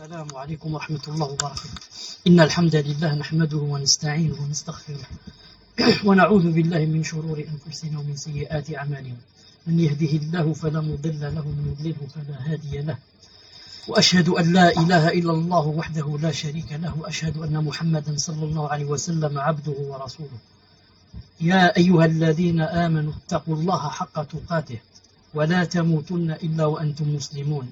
السلام عليكم ورحمة الله وبركاته. إن الحمد لله نحمده ونستعينه ونستغفره ونعوذ بالله من شرور أنفسنا ومن سيئات أعمالنا. من يهده الله فلا مضل له ومن يضلله فلا هادي له. وأشهد أن لا إله إلا الله وحده لا شريك له وأشهد أن محمدا صلى الله عليه وسلم عبده ورسوله. يا أيها الذين آمنوا اتقوا الله حق تقاته ولا تموتن إلا وأنتم مسلمون.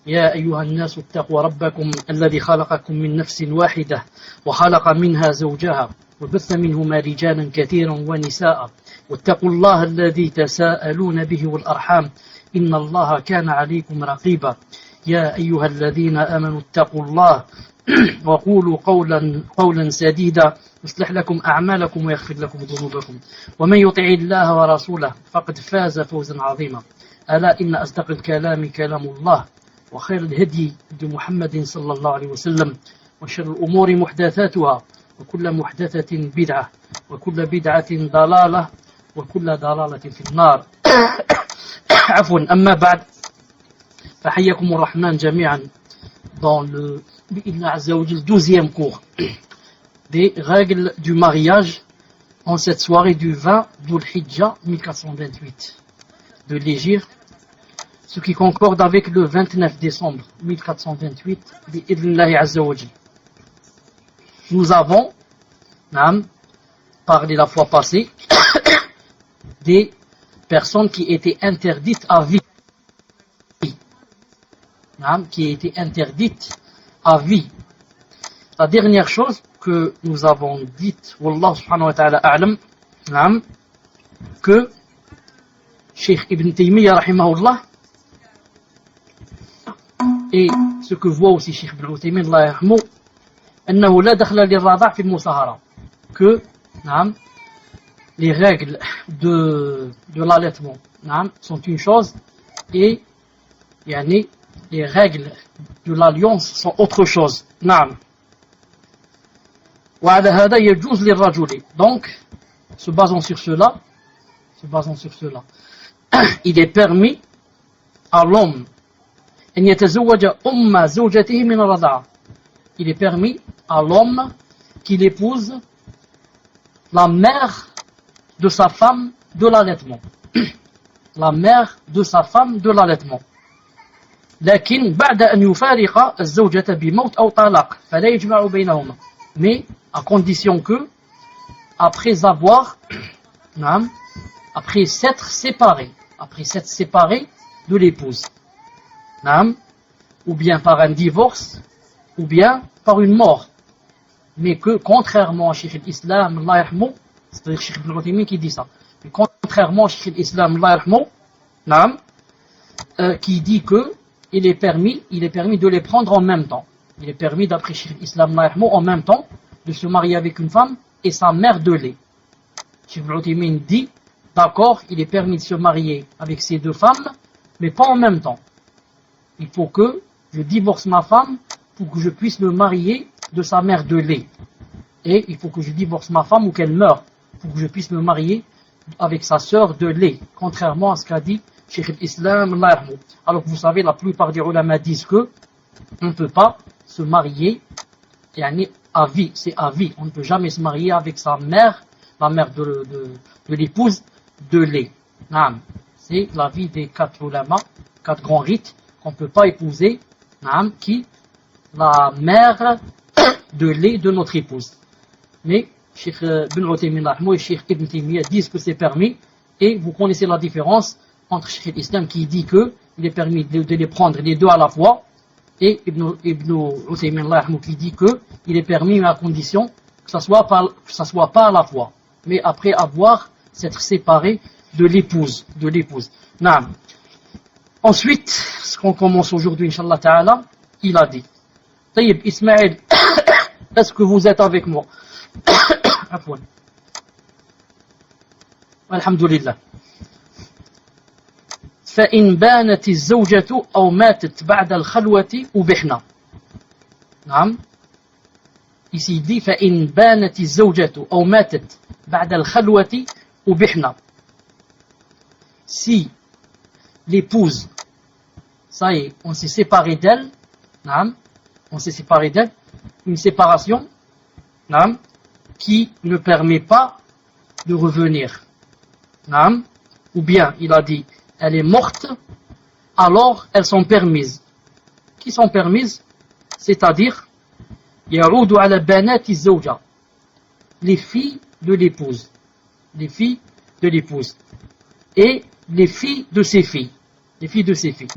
يا أيها الناس اتقوا ربكم الذي خلقكم من نفس واحدة وخلق منها زوجها وبث منهما رجالا كثيرا ونساء واتقوا الله الذي تساءلون به والأرحام إن الله كان عليكم رقيبا. يا أيها الذين آمنوا اتقوا الله وقولوا قولا سديدا يصلح لكم أعمالكم ويغفر لكم ذنوبكم ومن يطع الله ورسوله فقد فاز فوزا عظيما. ألا إن أصدق الكلام كلام الله وخير الهدي هدي محمد صلى الله عليه وسلم وشر الأمور محدثاتها وكل محدثة بدعة وكل بدعة ضلالة وكل ضلالة في النار. عفوا. أما بعد فحياكم الرحمن جميعا dans le بإذن عز وجل 12e cours des règles du mariage en cette soirée du 20 d'Ul-Hijjah 1428 de l'Hégire, ce qui concorde avec le 29 décembre 1428 bi'idhnillahi azza wa jal. Nous avons parlé la fois passée des personnes qui étaient interdites à vie, qui étaient interdites à vie. La dernière chose que nous avons dite, Wallah subhanahu wa ta'ala a'lam, que Cheikh Ibn Taymiyyah rahimahullah, et ce que voit aussi Cheikh Ibn Uthaymin Allah yarhamou, أنه لا دخل للرضاع في المصاهرة, que les règles de l'allaitement sont une chose et les règles de l'alliance sont autre chose. وعلى هذا يجوز للرجل. Donc, se basant sur cela, il est permis à l'homme أن يتزوج أم زوجته من الرضاعة. Il est permis à l'homme qu'il épouse la mère de sa femme de l'allaitement. La mère de sa femme de l'allaitement. لكن بعد أن يفارق الزوجة بموت أو طلاق فلا يجمع بينهما. Mais à condition que après s'être séparé de l'épouse, ou bien par un divorce ou bien par une mort, mais que contrairement à Cheikh l'Islam Allah yarhamou, c'est-à-dire Cheikh Ibn Uthaymin qui dit ça, mais contrairement à Cheikh l'Islam Allah yarhamou, qui dit que il est permis de les prendre en même temps. Il est permis d'après Cheikh l'Islam Allah yarhamou en même temps de se marier avec une femme et sa mère de lait. Cheikh Ibn Uthaymin dit d'accord, il est permis de se marier avec ces deux femmes mais pas en même temps. Il faut que je divorce ma femme pour que je puisse me marier de sa mère de lait. Et il faut que je divorce ma femme ou qu'elle meure pour que je puisse me marier avec sa sœur de lait. Contrairement à ce qu'a dit Cheikh l'Islam Allah yarhamou. Alors que vous savez, la plupart des ulama disent que on ne peut pas se marier à vie. C'est à vie. On ne peut jamais se marier avec sa mère, la mère de l'épouse de lait. C'est l'avis des 4 ulama, 4 grands rites, qu'on ne peut pas épouser qui la mère de lait de notre épouse. Mais Cheikh Ibn Uthaymin et Cheikh Ibn Taymiyyah disent que c'est permis, et vous connaissez la différence entre Cheikh l'Islam qui dit que il est permis de les prendre les deux à la fois, et Ibn Uthaymin qui dit que il est permis à condition que ça soit pas à la fois, mais après avoir s'être séparé de l'épouse. Ensuite, ce qu'on commence aujourd'hui, Inch'Allah Ta'ala, il a dit, Tayyib Ismaël, est-ce que vous êtes avec moi? Alhamdulillah. فإن بانت الزوجة أو ماتت بعد الخلوة أبحنا. Ici il dit فإن بانت الزوجة أو ماتت بعد الخلوة أبحنا. Si l'épouse ça y est, on s'est séparé d'elle, on s'est séparé d'elle, une séparation qui ne permet pas de revenir. Ou bien, il a dit, elle est morte, alors elles sont permises. Qui sont permises? C'est-à-dire, يعود على بنات الزوجة, les filles de l'épouse. Les filles de l'épouse. Et les filles de ses filles. Les filles de ses filles.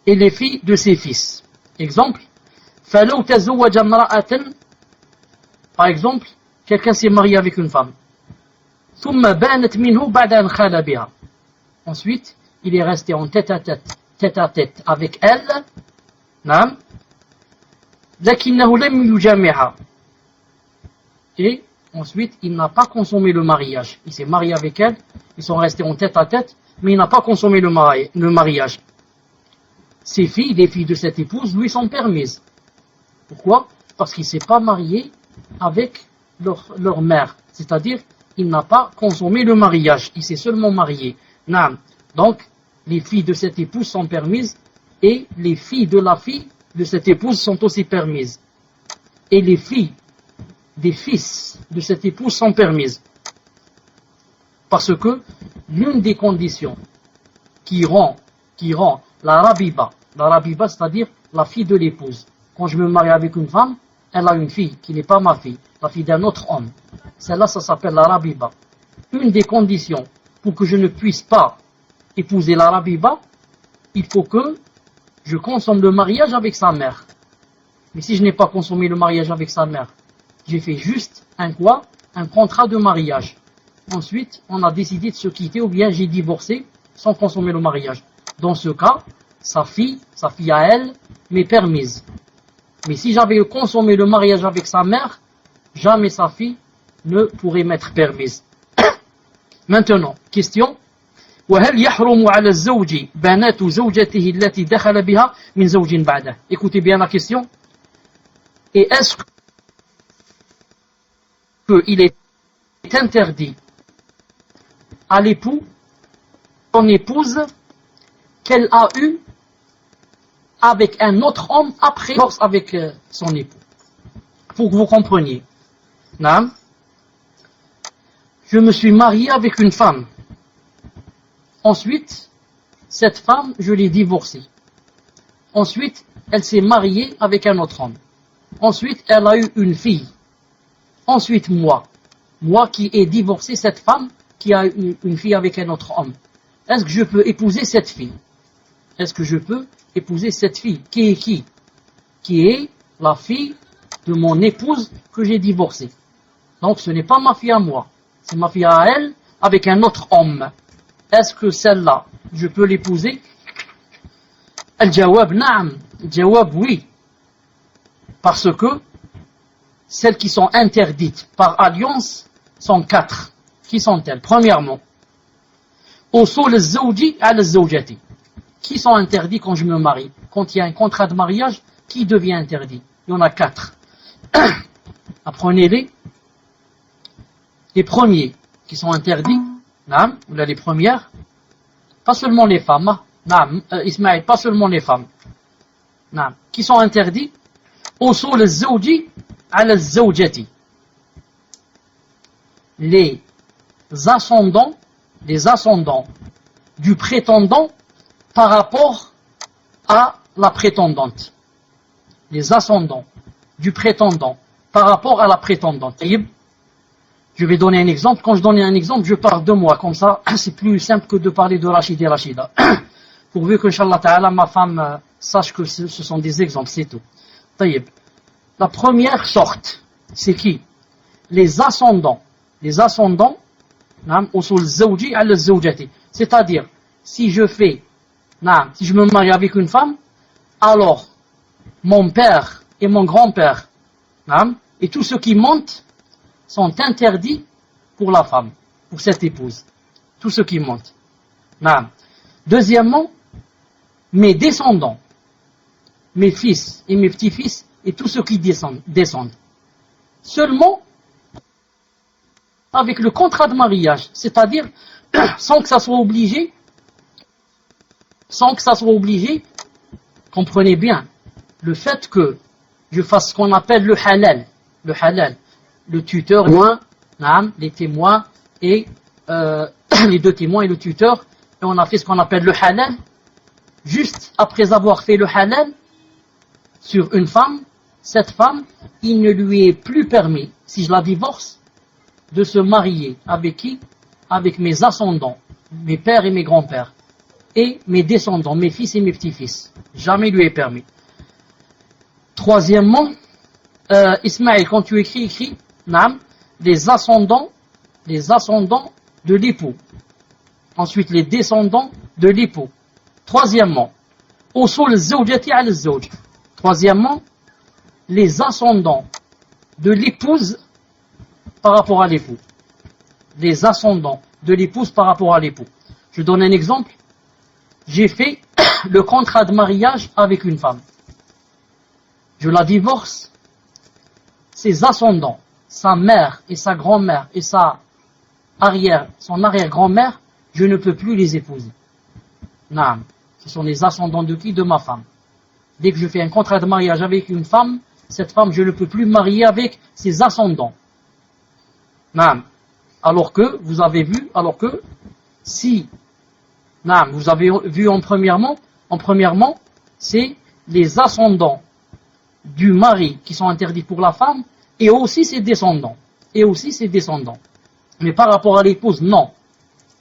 Et les filles de ses fils. Exemple, فلو تزوج امرأة, par exemple, quelqu'un s'est marié avec une femme. ثم بانت منه بعد أن خال بها. Ensuite, il est resté en tête à tête avec elle. نعم. لكنه لم يجامعها. Et ensuite, il n'a pas consommé le mariage. Il s'est marié avec elle, ils sont restés en tête à tête, mais il n'a pas consommé le mariage. Ces filles, les filles de cette épouse, lui sont permises. Pourquoi? Parce qu'il ne s'est pas marié avec leur mère. C'est-à-dire, il n'a pas consommé le mariage. Il s'est seulement marié. Donc, les filles de cette épouse sont permises et les filles de la fille de cette épouse sont aussi permises. Et les filles des fils de cette épouse sont permises. Parce que l'une des conditions qui rend la rabiba, c'est-à-dire la fille de l'épouse. Quand je me marie avec une femme, elle a une fille qui n'est pas ma fille, la fille d'un autre homme. Celle-là, ça s'appelle la rabiba. Une des conditions pour que je ne puisse pas épouser la rabiba, il faut que je consomme le mariage avec sa mère. Mais si je n'ai pas consommé le mariage avec sa mère, j'ai fait juste un contrat de mariage. Ensuite, on a décidé de se quitter ou bien j'ai divorcé sans consommer le mariage. Dans ce cas, sa fille à elle, m'est permise. Mais si j'avais consommé le mariage avec sa mère, jamais sa fille ne pourrait m'être permise. Maintenant, question. وهل يحرم على الزوج بنات زوجته التي دخل بها من زوج بعده. Écoutez bien la question. Et est-ce qu'il est interdit à l'époux, son épouse, qu'elle a eu avec un autre homme après divorce avec son époux? Pour que vous compreniez. Je me suis marié avec une femme. Ensuite, cette femme, je l'ai divorcée. Ensuite, elle s'est mariée avec un autre homme. Ensuite, elle a eu une fille. Ensuite, moi qui ai divorcé cette femme qui a eu une fille avec un autre homme. Est-ce que je peux épouser cette fille? Est-ce que je peux épouser cette fille? Qui est qui? Qui est la fille de mon épouse que j'ai divorcée. Donc, ce n'est pas ma fille à moi. C'est ma fille à elle avec un autre homme. Est-ce que celle-là, je peux l'épouser? Al-Jawab, na'am. Al-Jawab, oui. Parce que celles qui sont interdites par alliance sont 4. Qui sont-elles? Premièrement, usul az-zawji ala az-zawjati. Qui sont interdits quand je me marie? Quand il y a un contrat de mariage, qui devient interdit? Il y en a 4. Apprenez-les. Les premiers qui sont interdits, ou là les premières, pas seulement les femmes, Ismaël, pas seulement les femmes, qui sont interdits, usul az-zawji ala az-zawjati. Les ascendants du prétendant par rapport à la prétendante. Les ascendants du prétendant par rapport à la prétendante. Je vais donner un exemple. Quand je donne un exemple, je parle de moi. Comme ça, c'est plus simple que de parler de Rachid et Rachida. Pourvu que, Inch'Allah Ta'ala, ma femme sache que ce sont des exemples, c'est tout. La première sorte, c'est qui? Les ascendants. Les ascendants, c'est-à-dire, si je me marie avec une femme, alors, mon père et mon grand-père, et tout ce qui monte, sont interdits pour la femme, pour cette épouse. Tout ce qui monte. Deuxièmement, mes descendants, mes fils et mes petits-fils, et tous ceux qui descendent. Seulement, avec le contrat de mariage, c'est-à-dire, sans que ça soit obligé comprenez bien, le fait que je fasse ce qu'on appelle le halal, le tuteur, les témoins et les deux témoins et le tuteur, et on a fait ce qu'on appelle le halal, juste après avoir fait le halal sur une femme, cette femme, il ne lui est plus permis, si je la divorce, de se marier avec qui? Avec mes ascendants, mes pères et mes grands-pères, et mes descendants, mes fils et mes petits-fils. Jamais lui est permis. Troisièmement, Ismaël, quand tu écris, les ascendants de l'époux. Ensuite, les descendants de l'époux. Troisièmement, troisièmement, les ascendants de l'épouse par rapport à l'époux. Les ascendants de l'épouse par rapport à l'époux. Je donne un exemple. J'ai fait le contrat de mariage avec une femme. Je la divorce. Ses ascendants, sa mère et sa grand-mère et son arrière-grand-mère, je ne peux plus les épouser. Non. Ce sont les ascendants de qui? De ma femme. Dès que je fais un contrat de mariage avec une femme, cette femme, je ne peux plus marier avec ses ascendants. Non. Alors que, vous avez vu, si, non, vous avez vu en premièrement, c'est les ascendants du mari qui sont interdits pour la femme, et aussi ses descendants. Mais par rapport à l'épouse, non.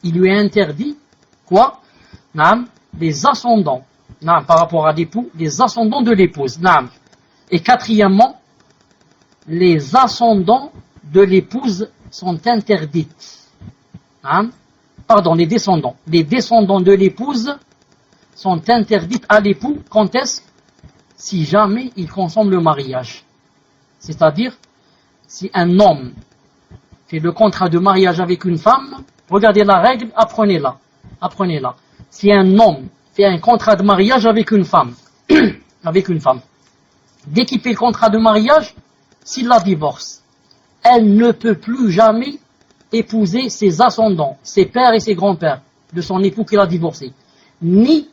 Il lui est interdit, quoi? Non, les ascendants. Non, par rapport à l'époux, les ascendants de l'épouse. Non. Et quatrièmement, les ascendants de l'épouse sont interdites. Hein? Pardon, les descendants. Les descendants de l'épouse sont interdites à l'époux. Quand est-ce? Si jamais il consomme le mariage. C'est-à-dire, si un homme fait le contrat de mariage avec une femme, regardez la règle, apprenez-la. Si un homme fait un contrat de mariage avec une femme, dès qu'il fait le contrat de mariage, s'il la divorce, elle ne peut plus jamais épouser ses ascendants, ses pères et ses grands-pères de son époux qu'il a divorcé, ni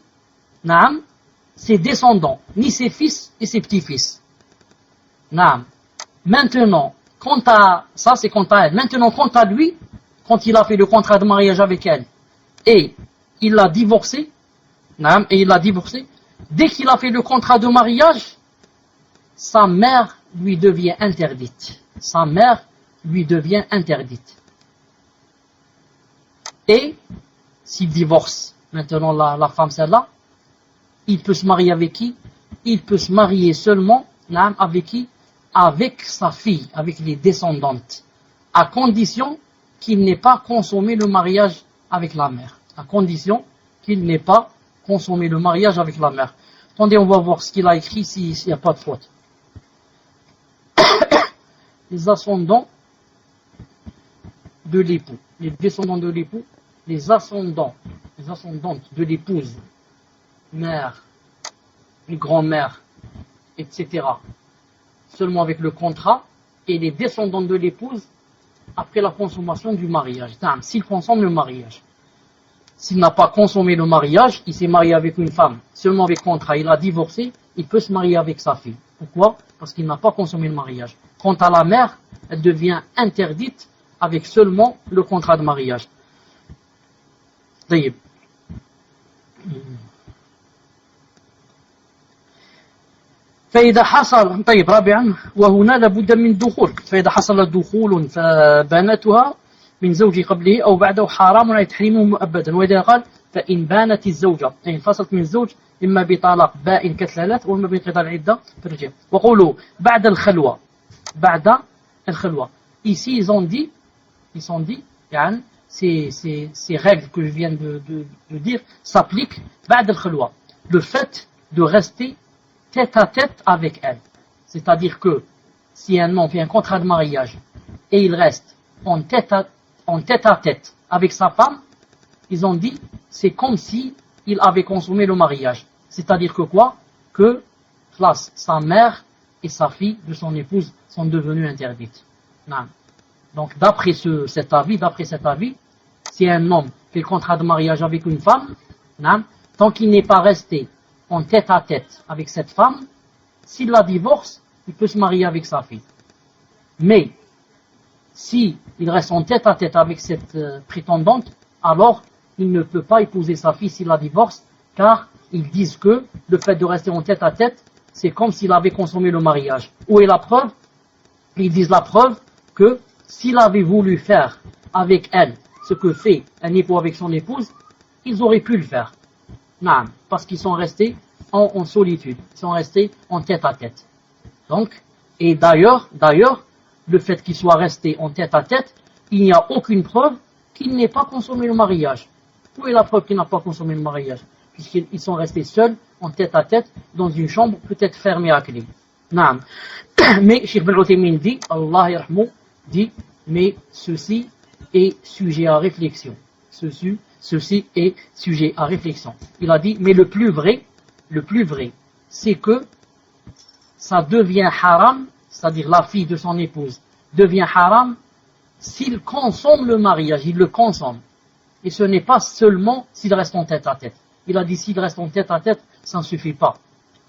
ses descendants, ni ses fils et ses petits-fils. Maintenant, quant à ça, c'est quant à elle. Maintenant, quant à lui, quand il a fait le contrat de mariage avec elle et il l'a divorcé, dès qu'il a fait le contrat de mariage, sa mère lui devient interdite. Et s'il divorce maintenant la femme celle-là, il peut se marier avec qui? Il peut se marier seulement avec qui? Avec sa fille, avec les descendantes, à condition qu'il n'ait pas consommé le mariage avec la mère. Attendez, on va voir ce qu'il a écrit s'il n'y a pas de faute. Les ascendants de l'époux, les descendants de l'époux, les ascendantes de l'épouse, mère, les grand-mères, etc. Seulement avec le contrat, et les descendants de l'épouse après la consommation du mariage. S'il consomme le mariage. S'il n'a pas consommé le mariage, il s'est marié avec une femme, seulement avec contrat, il a divorcé, il peut se marier avec sa fille. Pourquoi? Parce qu'il n'a pas consommé le mariage. Quant à la mère, elle devient interdite avec seulement le contrat de mariage. طيب. فإذا حصل رابعا وهنا لابد من دخول فإذا حصل دخول فبانتها من زوج قبله أو بعده حرام على تحريمه مؤبدا وإذا قال فإن بانت الزوجة يعني انفصلت من الزوج إما بطلاق بائن كالثلاث وإما بانقضاء العدة فرجع وقولوا بعد الخلوة ici ils ont dit يعني ces règles que je viens de dire s'appliquent بعد الخلوة, le fait de rester tête à tête avec elle. C'est-à-dire que si un homme fait un contrat de mariage et il reste en tête à tête avec sa femme, ils ont dit c'est comme si il avait consommé le mariage. C'est-à-dire que quoi? Que sa mère et sa fille de son épouse sont devenues interdites. Non. Donc d'après cet avis, si un homme fait le contrat de mariage avec une femme, non, tant qu'il n'est pas resté en tête à tête avec cette femme, s'il la divorce, il peut se marier avec sa fille. Mais, si il reste en tête à tête avec cette prétendante, alors il ne peut pas épouser sa fille s'il la divorce, car ils disent que le fait de rester en tête à tête, c'est comme s'il avait consommé le mariage. Où est la preuve? Ils disent la preuve que s'il avait voulu faire avec elle ce que fait un époux avec son épouse, ils auraient pu le faire. Non, parce qu'ils sont restés en solitude, ils sont restés en tête à tête. Donc, et d'ailleurs, le fait qu'ils soient restés en tête à tête, il n'y a aucune preuve qu'il n'ait pas consommé le mariage. Où est la preuve qu'il n'a pas consommé le mariage? Puisqu'ils sont restés seuls, en tête à tête, dans une chambre peut-être fermée à clé. Non. Mais Cheikh Ibn Uthaymin dit, Allah yarhamou, dit, mais ceci est sujet à réflexion. Ceci est sujet à réflexion. Il a dit, mais le plus vrai, c'est que ça devient haram, c'est-à-dire la fille de son épouse devient haram s'il consomme le mariage, il le consomme. Et ce n'est pas seulement s'il reste en tête à tête. Il a dit s'il reste en tête à tête, ça ne suffit pas.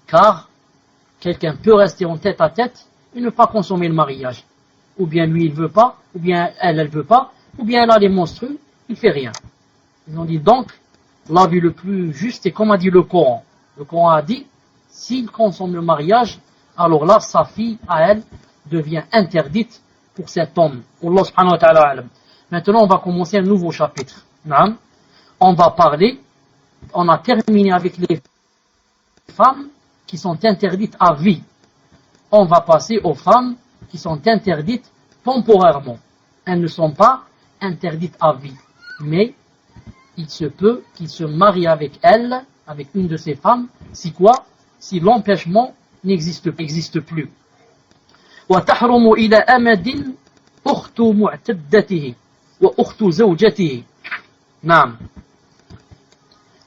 Car quelqu'un peut rester en tête à tête et ne pas consommer le mariage. Ou bien lui il veut pas, ou bien elle veut pas, ou bien elle a les monstrueux, il fait rien. Ils ont dit donc, l'avis le plus juste est comme a dit le Coran. Le Coran a dit, s'il consomme le mariage, alors là, sa fille, à elle, devient interdite pour cet homme. Allah subhanahu wa ta'ala alam. Maintenant, on va commencer un nouveau chapitre. On va parler, on a terminé avec les femmes qui sont interdites à vie. On va passer aux femmes qui sont interdites temporairement. Elles ne sont pas interdites à vie. Mais, il se peut qu'il se marie avec elle, avec une de ces femmes, si quoi? Si l'empêchement n'existe plus. وتحرم إلى أمد أخت معتدته وأخت زوجته. نعم.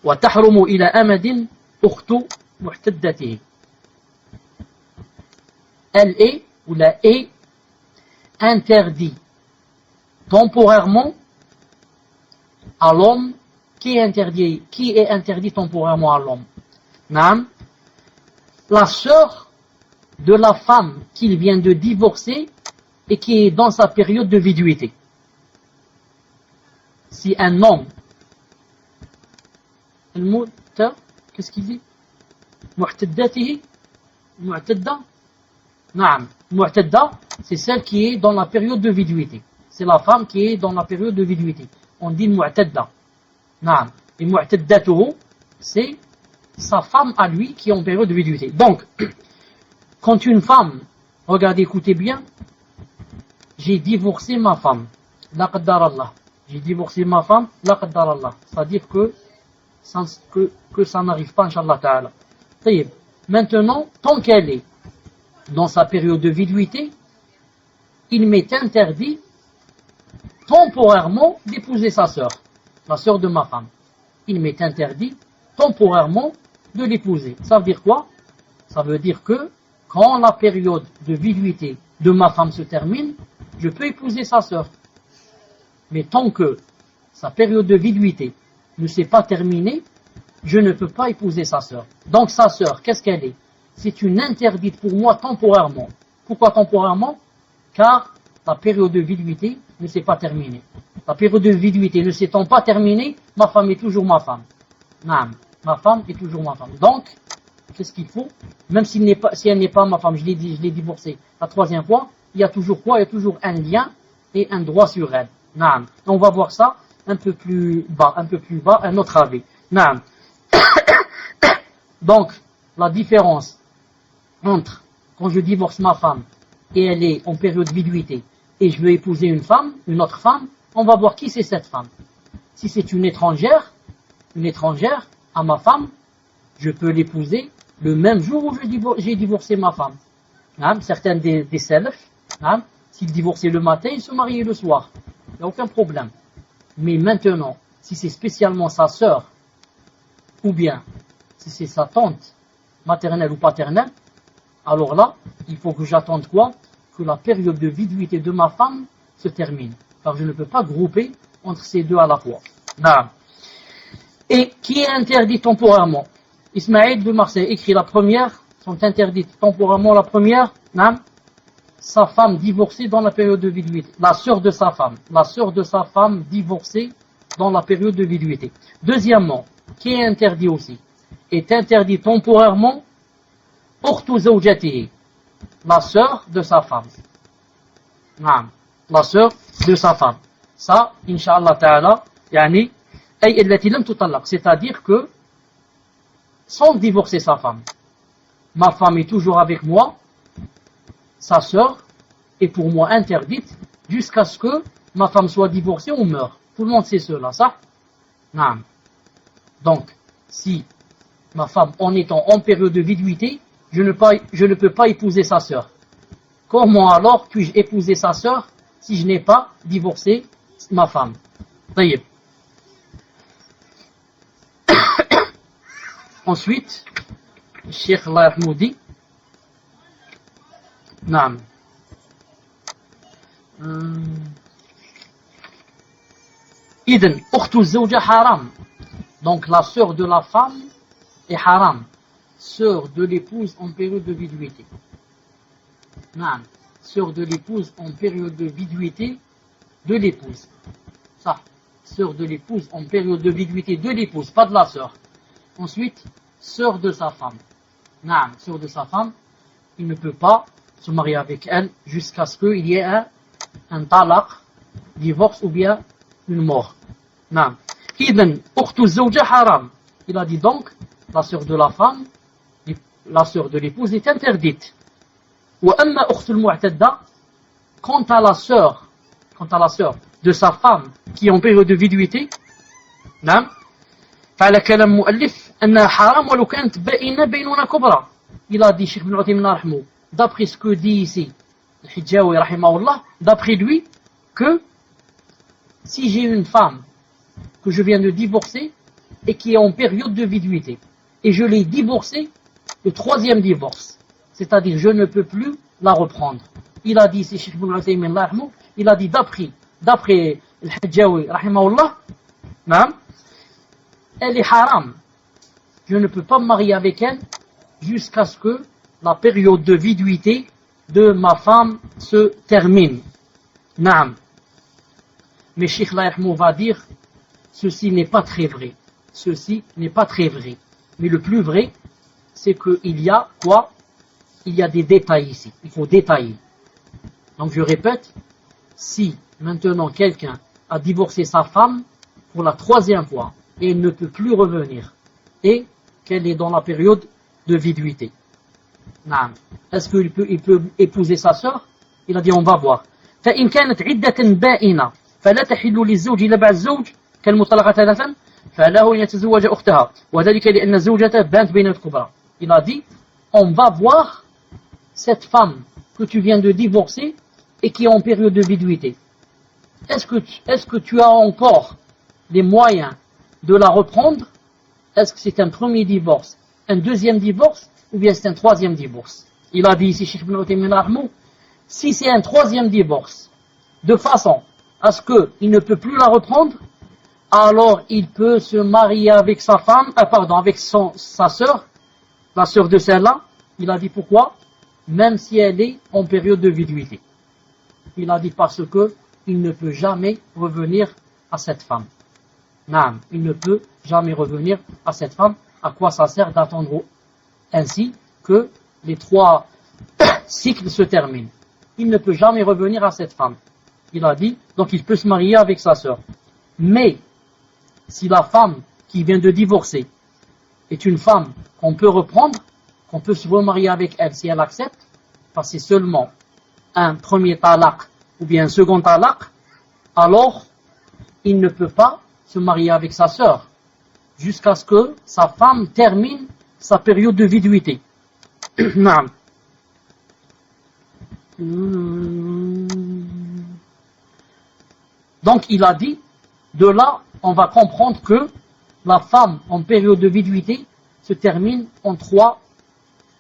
وتحرم إلى أمد أخت معتدته. Elle est, ou la est, interdit temporairement à l'homme. Qui est interdit temporairement à l'homme? Naam. La sœur de la femme qu'il vient de divorcer et qui est dans sa période de viduité. Si un homme, qu'est-ce qu'il dit? Mu'taddatihi, mu'tadda. Naam. Mu'tadda, c'est celle qui est dans la période de viduité. C'est la femme qui est dans la période de viduité. On dit mu'tadda. Naam. Et mu'taddatuhu, c'est sa femme à lui qui est en période de viduité. Donc, quand une femme, regardez, écoutez bien, j'ai divorcé ma femme, la qaddar Allah. J'ai divorcé ma femme, la qaddar Allah. C'est-à-dire que ça n'arrive pas, Inch'Allah Ta'ala. Maintenant, tant qu'elle est dans sa période de viduité, il m'est interdit temporairement d'épouser sa sœur, la sœur de ma femme. Il m'est interdit temporairement de l'épouser. Ça veut dire quoi? Ça veut dire que quand la période de viduité de ma femme se termine, je peux épouser sa sœur. Mais tant que sa période de viduité ne s'est pas terminée, je ne peux pas épouser sa sœur. Donc sa sœur, qu'est-ce qu'elle est? C'est une interdite pour moi temporairement. Pourquoi temporairement? Car la période de viduité ne s'est pas terminée. La période de viduité ne s'étant pas terminée, ma femme est toujours ma femme. Non, ma femme est toujours ma femme. Donc, qu'est-ce qu'il faut? Même si elle n'est pas ma femme, je l'ai divorcée la troisième fois, il y a toujours quoi? Il y a toujours un lien et un droit sur elle. Non. On va voir ça un peu plus bas, un autre avis. Non. Donc, la différence entre quand je divorce ma femme et elle est en période de viduité et je veux épouser une autre femme, on va voir qui c'est cette femme. Si c'est une étrangère à ma femme, je peux l'épouser le même jour où j'ai divorcé ma femme. Certains des salafs, s'ils divorçaient le matin, ils se mariaient le soir. Il n'y a aucun problème. Mais maintenant, si c'est spécialement sa sœur, ou bien si c'est sa tante, maternelle ou paternelle, alors là, il faut que j'attende quoi? Que la période de viduité de ma femme se termine. Car je ne peux pas grouper entre ces deux à la fois. Et qui est interdit temporairement? Ismaël de Marseille écrit la première, sont interdites temporairement la première, sa femme divorcée dans la période de viduité. La sœur de sa femme divorcée dans la période de viduité. Deuxièmement, qui est interdit aussi, est interdit temporairement ukhtu zawjatihi, la sœur de sa femme. La sœur de sa femme. Ça, Inch'Allah Ta'ala, yani, ay allati lam tutallaq, c'est-à-dire que, sans divorcer sa femme, ma femme est toujours avec moi, sa sœur est pour moi interdite, jusqu'à ce que ma femme soit divorcée ou meure. Tout le monde sait cela, ça? Non. Donc, si ma femme, en étant en période de viduité, je ne peux pas épouser sa sœur. Comment alors puis-je épouser sa sœur si je n'ai pas divorcé ma femme? Taïeb. Ensuite, Cheikh Allah Rahmoudi, Naam. Idn, ukhtu zawja haram. Donc la sœur de la femme est haram. Sœur de l'épouse en période de viduité. Naam. Sœur de l'épouse en période de viduité de l'épouse. Ça. Sœur de l'épouse en période de viduité de l'épouse, pas de la sœur. Ensuite, sœur de sa femme. Naam. Sœur de sa femme, il ne peut pas se marier avec elle jusqu'à ce qu'il y ait un talaq, divorce ou bien une mort. Naam. Idn, ukhtu zawja haram. Il a dit donc, la sœur de la femme, la sœur de l'épouse est interdite. Wa amma ukhtu al-mu'tadda, quant à la sœur de sa femme qui est en période de viduité, naam, فعلى كلام مؤلف أنها حرام ولو كانت بائنة بينونة كبرى. Il a dit, Cheikh Ibn Uthaymin rahimahullah, d'après ce que dit ici le Hidjawi rahimahullah, d'après lui, que si j'ai une femme que je viens de divorcer et qui est en période de viduité, et je l'ai divorcée, le troisième divorce, c'est-à-dire je ne peux plus la reprendre. Il a dit ici, Cheikh Ibn Uthaymin rahimahullah, il a dit d'après le Hidjawi rahimahullah, elle est haram. Je ne peux pas me marier avec elle jusqu'à ce que la période de viduité de ma femme se termine. Naam. Mais Cheikh Laïhmou va dire, ceci n'est pas très vrai. Ceci n'est pas très vrai. Mais le plus vrai, c'est qu'il y a quoi? Il y a des détails ici. Il faut détailler. Donc je répète, si maintenant quelqu'un a divorcé sa femme pour la troisième fois, et elle ne peut plus revenir, et qu'elle est dans la période de viduité. Est-ce qu'il peut épouser sa sœur? Il a dit on va voir. فإن كانت عدة بائنة فلا تحل للزوج إلا بعد الزوج كالمطلقة ثلاثا فله أن يتزوج أختها وذلك لأن زوجته بانت بين الكبرى. Il a dit on va voir cette femme que tu viens de divorcer et qui est en période de viduité. Est-ce que tu as encore les moyens de la reprendre? Est-ce que c'est un premier divorce, un deuxième divorce, ou bien c'est un troisième divorce? Il a dit ici, Cheikh Ibn Uthaymin rahimahullah, si c'est un troisième divorce, de façon à ce qu'il ne peut plus la reprendre, alors il peut se marier avec sa femme, avec sa sœur, la sœur de celle-là. Il a dit pourquoi? Même si elle est en période de viduité. Il a dit parce que il ne peut jamais revenir à cette femme. Non, il ne peut jamais revenir à cette femme. À quoi ça sert d'attendre ainsi que les 3 cycles se terminent? Il ne peut jamais revenir à cette femme. Il a dit, donc il peut se marier avec sa sœur. Mais, si la femme qui vient de divorcer est une femme qu'on peut reprendre, qu'on peut se remarier avec elle si elle accepte, parce que c'est seulement un premier talaq ou bien un second talaq, alors il ne peut pas se marier avec sa sœur jusqu'à ce que sa femme termine sa période de viduité. Donc il a dit, de là on va comprendre que la femme en période de viduité se termine en 3,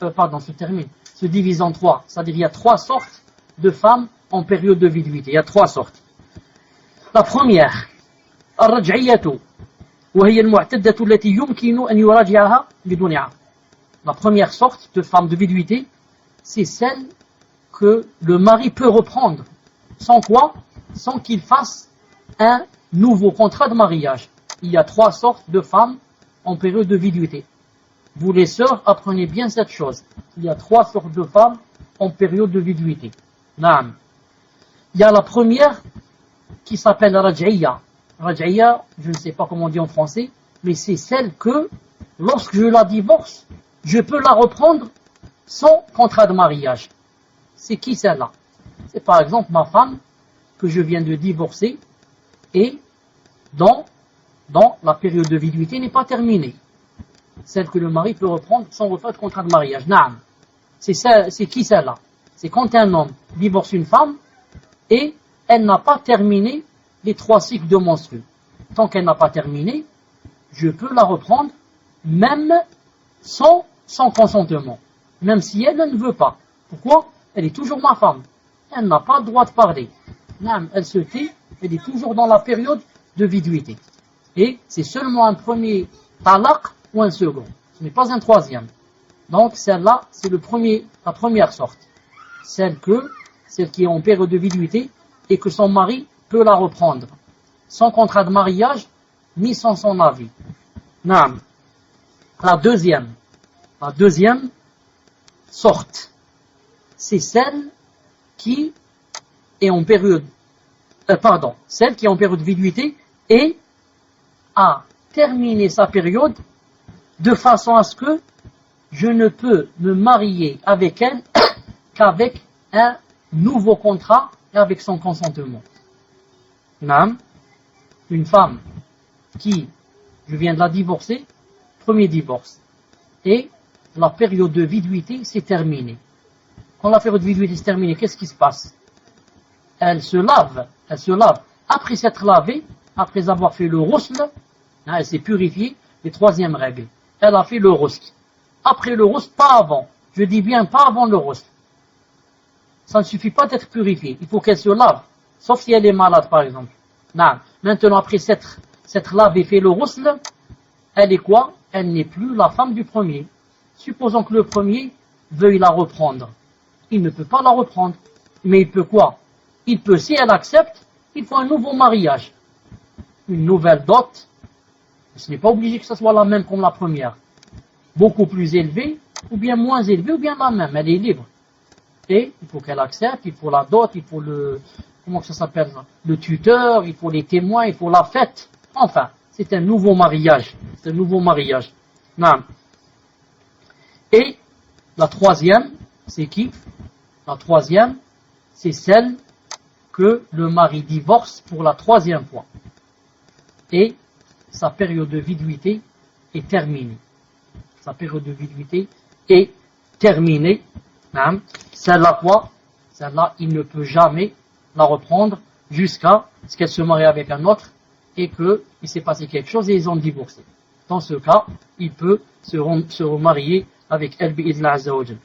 se divise en 3, c'est-à-dire il y a 3 sortes de femmes en période de viduité. Il y a 3 sortes. La première, الرجعية وهي المعتدة التي يمكن أن يراجعها بدون عقد. La première sorte de femme de viduité, c'est celle que le mari peut reprendre. Sans quoi? Sans qu'il fasse un nouveau contrat de mariage. Il y a 3 sortes de femmes en période de viduité. Vous les sœurs, apprenez bien cette chose. Il y a 3 sortes de femmes en période de viduité. Naam. Il y a la première qui s'appelle Raj'iyya. Raj'iyya, je ne sais pas comment on dit en français, mais c'est celle que, lorsque je la divorce, je peux la reprendre sans contrat de mariage. C'est qui celle-là? C'est par exemple ma femme que je viens de divorcer et dont la période de viduité n'est pas terminée. Celle que le mari peut reprendre sans refaire de contrat de mariage. Naam. C'est qui celle-là? C'est quand un homme divorce une femme et elle n'a pas terminé les 3 cycles de menstrues. Tant qu'elle n'a pas terminé, je peux la reprendre même sans consentement. Même si elle ne veut pas. Pourquoi? Elle est toujours ma femme. Elle n'a pas le droit de parler. Elle se tait, elle est toujours dans la période de viduité. Et c'est seulement un premier talaq ou un second. Ce n'est pas un troisième. Donc celle-là, c'est la première sorte. Celle qui est en période de viduité et que son mari peut la reprendre. Sans contrat de mariage, ni sans son avis. Naam. La deuxième sorte, c'est celle qui est en période, celle qui est en période de viduité et a terminé sa période de façon à ce que je ne peux me marier avec elle qu'avec un nouveau contrat et avec son consentement. Naam. Une femme qui, je viens de la divorcer, premier divorce, et la période de viduité s'est terminée. Quand la période de viduité s'est terminée, qu'est-ce qui se passe? Elle se lave. Après s'être lavée, après avoir fait le ghusl, elle s'est purifiée, les 3e règles. Elle a fait le ghusl. Après le ghusl, pas avant. Je dis bien pas avant le ghusl. Ça ne suffit pas d'être purifiée. Il faut qu'elle se lave. Sauf si elle est malade, par exemple. Non. Maintenant, après s'être lavée, fait le ghusl, elle est quoi? Elle n'est plus la femme du premier. Supposons que le premier veuille la reprendre. Il ne peut pas la reprendre. Mais il peut quoi? Il peut, si elle accepte, il faut un nouveau mariage. Une nouvelle dot. Ce n'est pas obligé que ce soit la même comme la première. Beaucoup plus élevée, ou bien moins élevée, ou bien la même. Elle est libre. Et il faut qu'elle accepte, il faut la dot, il faut comment ça s'appelle? Le tuteur, il faut les témoins, il faut la fête. Enfin, c'est un nouveau mariage. C'est un nouveau mariage. Non. Et la troisième, c'est qui? La troisième, c'est celle que le mari divorce pour la 3e fois. Et sa période de viduité est terminée. Sa période de viduité est terminée. Celle-là quoi? Celle-là, il ne peut jamais la reprendre jusqu'à ce qu'elle se marie avec un autre et qu'il s'est passé quelque chose et ils ont divorcé. Dans ce cas, il peut se remarier avec elle bi'idhna azza wa jal.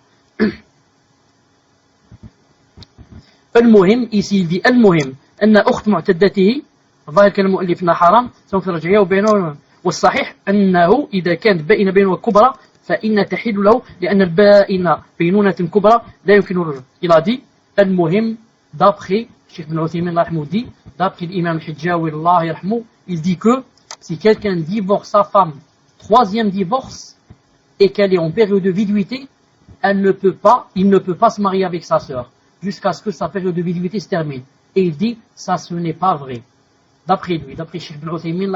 المهم ici il dit المهم أن أخت معتدته ظاهر كان المؤلف أنها حرام سواء في الرجعية وبينه والصحيح أنه إذا كانت بائنة بينونة كبرى فإن تحل له لأن البائنة بينونة كبرى لا يمكن الرجوع. Il a dit المهم d'après Cheikh Ibn Uthaymin dit d'après l'imam Hidjawi Allah yarhamou, il dit que si quelqu'un divorce sa femme 3e divorce et qu'elle est en période de viduité, il ne peut pas se marier avec sa sœur jusqu'à ce que sa période de viduité se termine. Et il dit, ça ce n'est pas vrai. D'après lui, d'après Cheikh Ibn Uthaymin,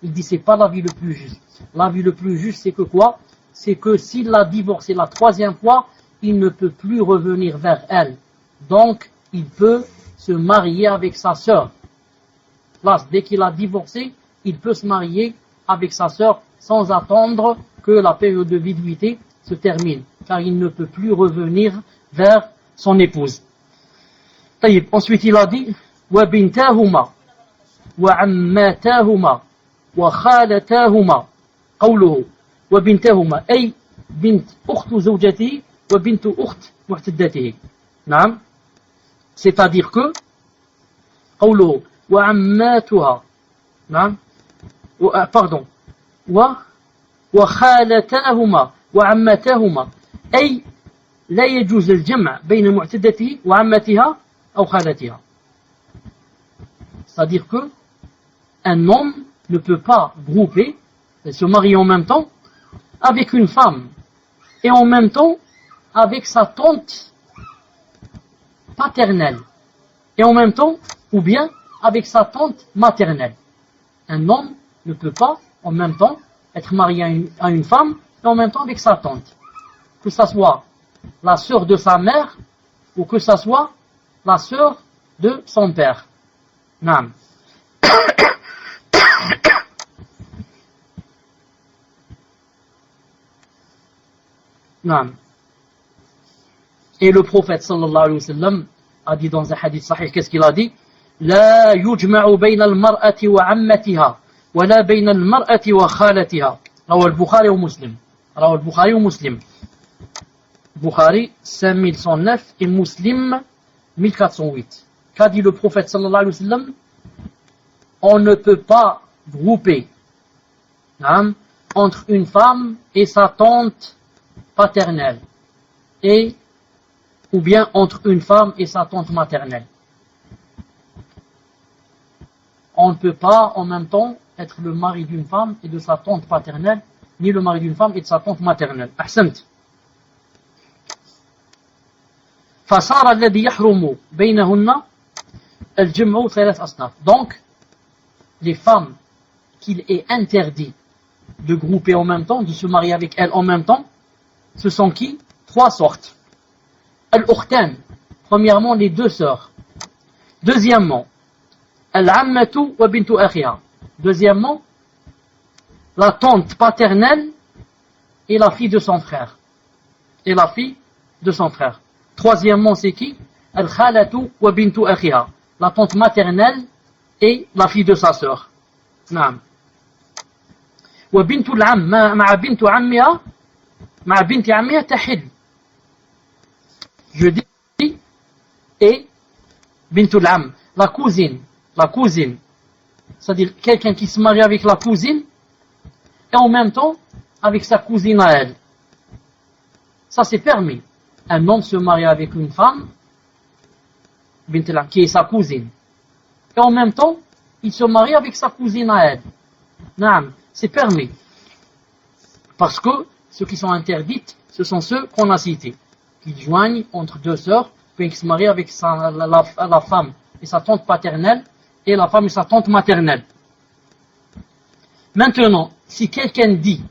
il dit, c'est pas l'avis le plus juste. L'avis le plus juste, c'est que quoi? C'est que s'il l'a divorcé la 3e fois, il ne peut plus revenir vers elle. Donc, il peut se marier avec sa sœur. Là, dès qu'il a divorcé, il peut se marier avec sa sœur sans attendre que la période de viduité se termine, car il ne peut plus revenir vers son épouse. Ensuite, il a dit وَبِنْتَاهُمَا وَعَمَّاتَاهُمَا وَخَالَتَاهُمَا قَوْلُهُ وَبِنْتَاهُمَا أي بنت أخت زوجته وبنت أخت معتدته. نعم. C'est-à-dire que قوله وعماتها نعم pardon, وخالتاهما وعمتاهما أي لا يجوز الجمع بين معتدته وعمتها أو خالتها. C'est-à-dire que un homme ne peut pas grouper, se marier en même temps avec une femme et en même temps avec sa tante paternelle et en même temps ou bien avec sa tante maternelle. Un homme ne peut pas en même temps être marié à une femme et en même temps avec sa tante, que ça soit la sœur de sa mère ou que ça soit la sœur de son père. Naam. Naam. Et le prophète sallallahu alayhi wa sallam a dit dans un hadith sahih, qu'est-ce qu'il a dit? لا يجمع بين المرأة وعمتها ولا بين المرأة وخالتها. رواه البخاري ومسلم. رواه البخاري ومسلم. Bukhari 5109 et Muslim 1408. Qu'a dit le prophète sallallahu alayhi wa sallam? On ne peut pas grouper entre une femme et sa tante paternelle et ou bien entre une femme et sa tante maternelle. On ne peut pas en même temps être le mari d'une femme et de sa tante paternelle, ni le mari d'une femme et de sa tante maternelle. Ahsant. فصار الذي يحرم بينهن الجمع ثلاث أصناف. Donc, les femmes qu'il est interdit de grouper en même temps, de se marier avec elles en même temps, ce sont qui? Trois sortes. Al-Ukhtan, premièrement les deux sœurs. Deuxièmement, Al-Ammatu wa bintu akhiha. Deuxièmement, la tante paternelle et la fille de son frère. Et la fille de son frère. Troisièmement, c'est qui? Al-Khalatu wa bintu akhiha. La tante maternelle et la fille de sa sœur. Naam. Wa bintu al-am ma'a bintu ammiha ma'a binti ammiha tahil. Je dis et bintu al-am, la cousine, c'est-à-dire quelqu'un qui se marie avec la cousine et en même temps avec sa cousine à elle. Ça c'est permis. Un homme se marie avec une femme, bint al-am, qui est sa cousine. Et en même temps, il se marie avec sa cousine à elle. Naam, c'est permis. Parce que ceux qui sont interdites, ce sont ceux qu'on a cités, qui joignent entre deux sœurs, puis qui se marient avec la femme et sa tante paternelle, et la femme et sa tante maternelle. Maintenant, si quelqu'un dit,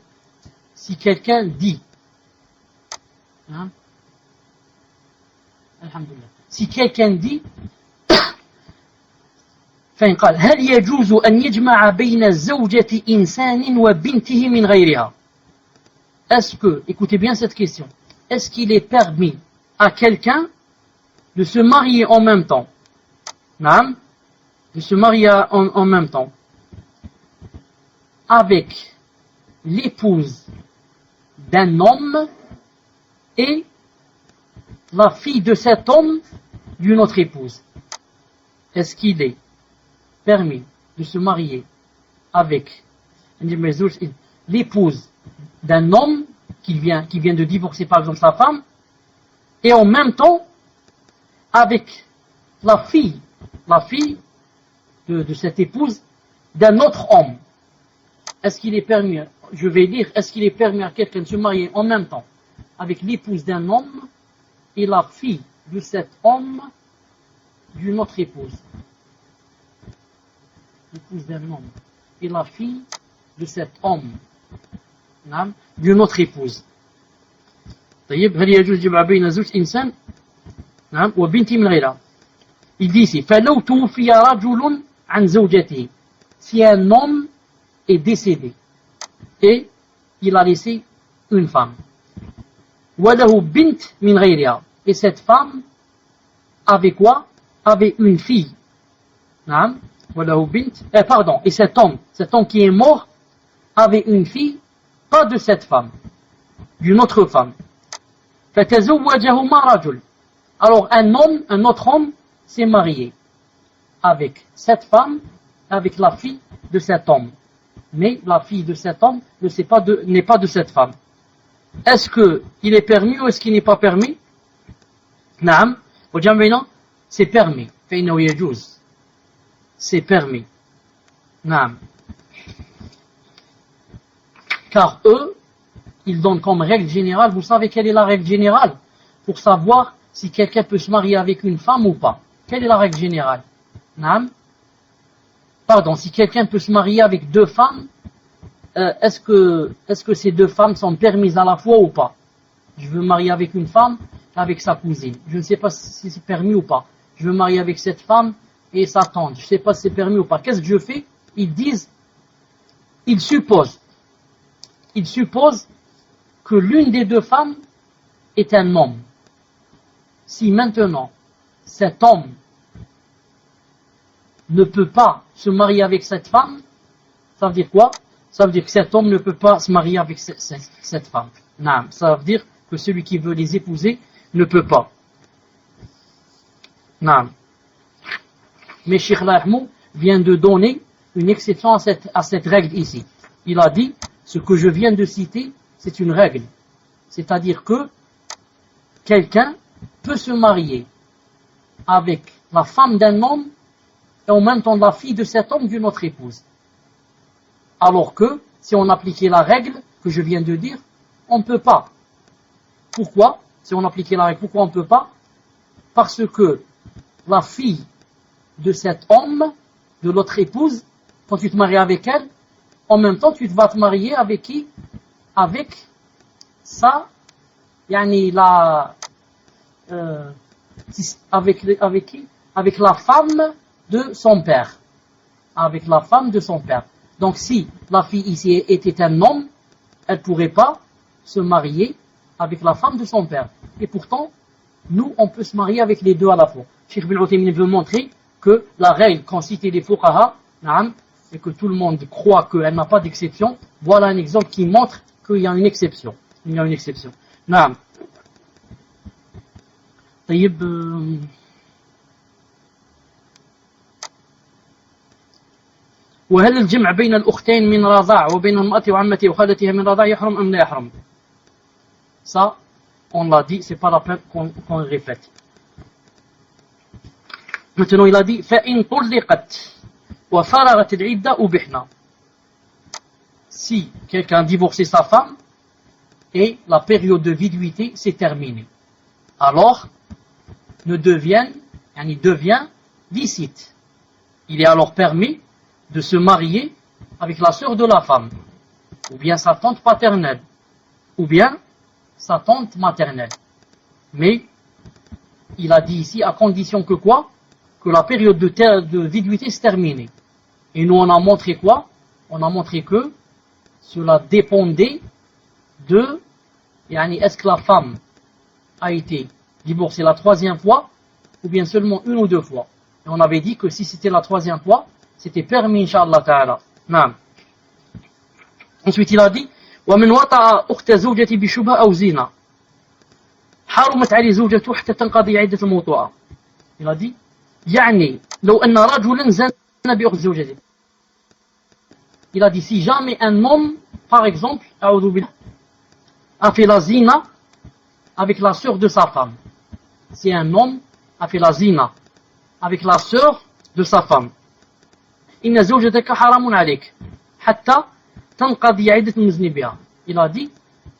hein, alhamdulillah, si quelqu'un dit, فإن قال هل يجوز أن يجمع بين زوجة إنسان وبنته من غيرها? Est-ce que, écoutez bien cette question, est-ce qu'il est permis à quelqu'un de se marier en même temps? Non, de se marier en même temps avec l'épouse d'un homme et la fille de cet homme d'une autre épouse. Est-ce qu'il est permis de se marier avec l'épouse d'un homme qui vient de divorcer par exemple sa femme et en même temps avec la fille de cette épouse d'un autre homme? Est-ce qu'il est permis, je vais dire, est-ce qu'il est permis à quelqu'un de se marier en même temps avec l'épouse d'un homme et la fille de cet homme d'une autre épouse? L'épouse d'un homme et la fille de cet homme d'une autre épouse. طيب هل يجوز الجمع بين زوج إنسان وبنته من غيرها? Il dit ici فلو توفي رجل عن زوجته, si un homme est décédé et il a laissé une femme, وله بنت من غيرها, et cette femme avait quoi? Avait une fille. Et cet homme qui est mort avait une fille, pas de cette femme, d'une autre femme. فَتَزَوَّجَهُمَا رَجُلٌ. Alors un autre homme s'est marié avec cette femme, avec la fille de cet homme. mais la fille de cet homme n'est pas de cette femme. Est-ce qu'il est permis ou est-ce qu'il n'est pas permis? Naam, c'est permis. C'est permis. Naam. Car eux, ils donnent comme règle générale, vous savez quelle est la règle générale pour savoir si quelqu'un peut se marier avec une femme ou pas? Quelle est la règle générale? Naam. Pardon, si quelqu'un peut se marier avec deux femmes, est-ce que ces deux femmes sont permises à la fois ou pas? Je veux me marier avec une femme avec sa cousine. Je ne sais pas si c'est permis ou pas. Je veux me marier avec cette femme et sa tante. Je ne sais pas si c'est permis ou pas. Qu'est-ce que je fais? Ils supposent que l'une des deux femmes est un homme. Si maintenant cet homme ne peut pas se marier avec cette femme, ça veut dire quoi? Ça veut dire que cet homme ne peut pas se marier avec cette femme. Non, ça veut dire que celui qui veut les épouser ne peut pas. Non. Mais Cheikh Lahmou vient de donner une exception à cette règle ici. Il a dit, ce que je viens de citer, c'est une règle. C'est-à-dire que quelqu'un peut se marier avec la femme d'un homme et en même temps la fille de cet homme d'une autre épouse. Alors que, si on appliquait la règle que je viens de dire, on ne peut pas. Pourquoi? Si on appliquait la règle, pourquoi on ne peut pas? Parce que la fille de cet homme, de l'autre épouse, quand tu te maries avec elle, en même temps tu vas te marier avec qui? Avec ça, yani avec qui? Avec la femme de son père. Avec la femme de son père. Donc si la fille ici était un homme, elle ne pourrait pas se marier avec la femme de son père. Et pourtant, nous, on peut se marier avec les deux à la fois. Cheikh Ibn Uthaymin veut montrer que la règle qu'ont cité les fuqaha, et que tout le monde croit qu'elle n'a pas d'exception, voilà un exemple qui montre qu'il y a une exception. Il y a une exception. Naam. طيب وهل الجمع بين الأختين من رضاع وبين المرأة وعمتها وخالتها من رضاع يحرم أم لا يحرم? Ça, on l'a dit, c'est pas la peine qu'on le répète. Maintenant, il a dit فإن طلقت وفرغت العدة أبحنا. Si quelqu'un a divorcé sa femme et la période de viduité s'est terminée, alors devient licite. Il est alors permis de se marier avec la sœur de la femme, ou bien sa tante paternelle, ou bien sa tante maternelle. Mais il a dit ici à condition que quoi? Que la période de viduité se terminée. Et nous on a montré quoi? On a montré que cela dépendait de est-ce que la femme a été divorcée la troisième fois ou bien seulement une ou deux fois. Et on avait dit que si c'était la troisième fois, c'était permis, Inch'Allah Ta'ala. Non. Ensuite, il a dit ومن وطأ أخت زوجتي بشبهة أو زنا حرمت عليه زوجته حتى تنقضي عدة الموطوءة. Il a dit لو أن رجلا زنى بأخت زوجته. Il a dit si jamais un homme, par exemple, a fait la zina avec la sœur de sa femme. Si un homme a fait la zina avec la sœur de sa femme. إن زوجتك حرام عليك حتى تنقضي عدة المزني بها. Il a dit,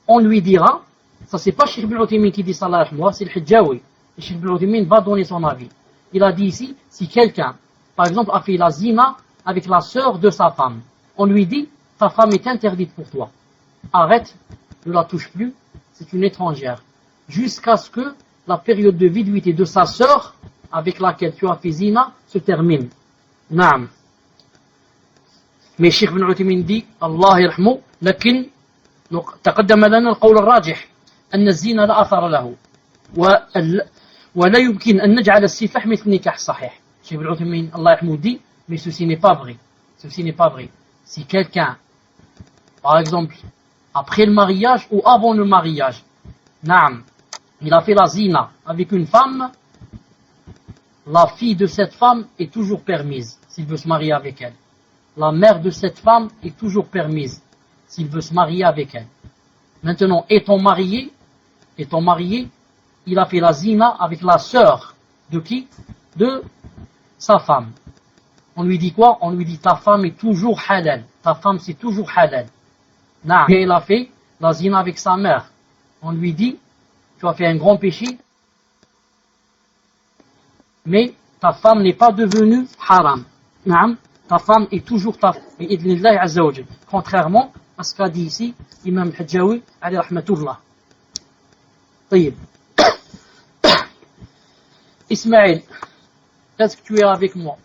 on lui dira, ça c'est pas Cheikh Ibn Uthaymin qui dit ça là, c'est le Hidjawi. Cheikh Ibn Uthaymin va donner son avis. Il a dit ici, si quelqu'un, par exemple, a fait la zina avec la sœur de sa femme, on lui dit, ta femme est interdite pour toi. Arrête, ne la touche plus, c'est une étrangère. Jusqu'à ce que la période de viduité de sa sœur, avec laquelle tu as fait zina, se termine. Naam. Mais Cheikh Ibn Uthaymin dit, Allah yarhamou, لكن تقدم لنا القول الراجح أن الزنا لا أثر له ولا يمكن أن نجعل السفاح مثل النكاح الصحيح. Cheikh Ibn Uthaymin, Allah yarhamou, dit, mais ceci n'est pas vrai. Ceci n'est pas vrai. Si quelqu'un, par exemple, après le mariage ou avant le mariage, naam, il a fait la zina avec une femme, la fille de cette femme est toujours permise s'il veut se marier avec elle. la mère de cette femme est toujours permise s'il veut se marier avec elle. Maintenant, étant marié, il a fait la zina avec la sœur de qui? De sa femme. On lui dit quoi? On lui dit ta femme est toujours halal. Ta femme c'est toujours halal. Et il a fait la zina avec sa mère. On lui dit tu as fait un grand péché, mais ta femme n'est pas devenue haram. Ta femme est toujours ta femme. Contrairement à ce qu'a dit ici Imam Hajjawi alayhi rahmatullah. طيب. Ismaël, est-ce que tu es avec moi?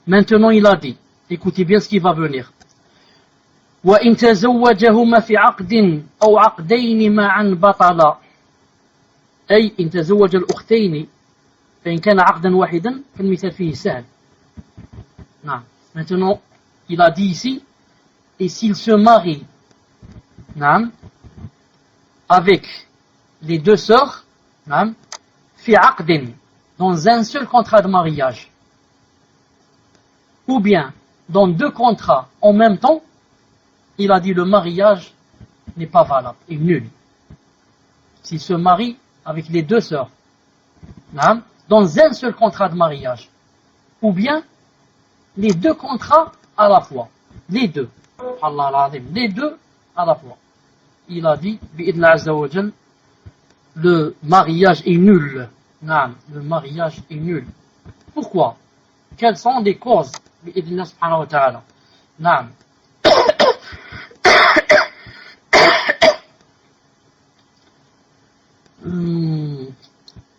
Maintenant il a dit, écoutez bien ce qui va venir. وإن تزوجهما في عقد أو عقدين معا بطلا أي إن تزوج الأختين فإن كان عقدا واحدا فالمثال فيه سهل. نعم. Maintenant il a dit ici, et s'il se marie avec les deux sœurs في عقد dans un seul contrat de mariage ou bien dans deux contrats en même temps, il a dit le mariage n'est pas valable, est nul. S'il se marie avec les deux sœurs dans un seul contrat de mariage ou bien les deux contrats à la fois, les deux à la fois, il a dit bi'idna azza wa jal, le mariage est nul. Le mariage est nul. Pourquoi? Quelles sont les causes bi'idna subhanahu wa ta'ala?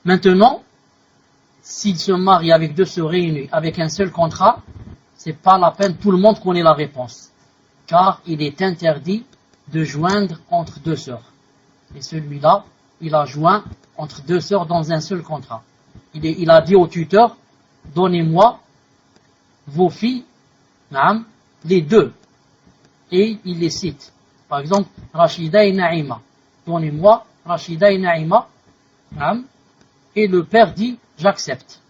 Maintenant, s'il se marie avec deux sœurs réunies avec un seul contrat, c'est pas la peine, tout le monde connaît la réponse. Car il est interdit de joindre entre deux sœurs. Et celui-là, il a joint entre deux sœurs dans un seul contrat. Il a dit au tuteur, donnez-moi vos filles, les deux. Et il les cite. Par exemple, Rachida et Naïma. Donnez-moi Rachida et Naïma. Et le père dit, j'accepte.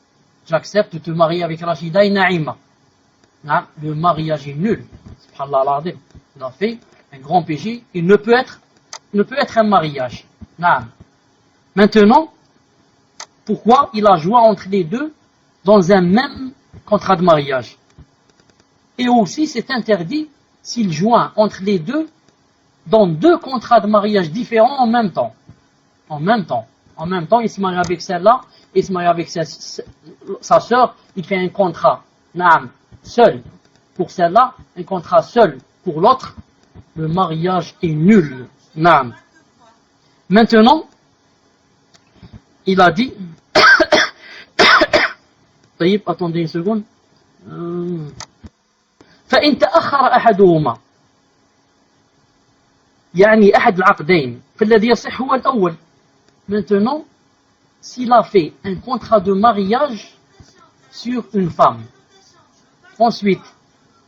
J'accepte de te marier avec Rachida et Naïma. Le mariage est nul. Subhanallah, il a fait un grand péché. Il ne peut être un mariage. Maintenant, pourquoi il a joint entre les deux dans un même contrat de mariage? Et aussi, c'est interdit s'il joint entre les deux dans deux contrats de mariage différents en même temps. En même temps, il se marie avec celle-là, il se marie avec sa sœur, il fait un contrat, seul pour celle-là, un contrat seul pour l'autre, le mariage est nul. Maintenant, il a dit, attendez une seconde, فإن تأخر أحدهما يعني أحد العقدين فالذي يصح هو الأول. Maintenant, s'il a fait un contrat de mariage sur une femme, ensuite,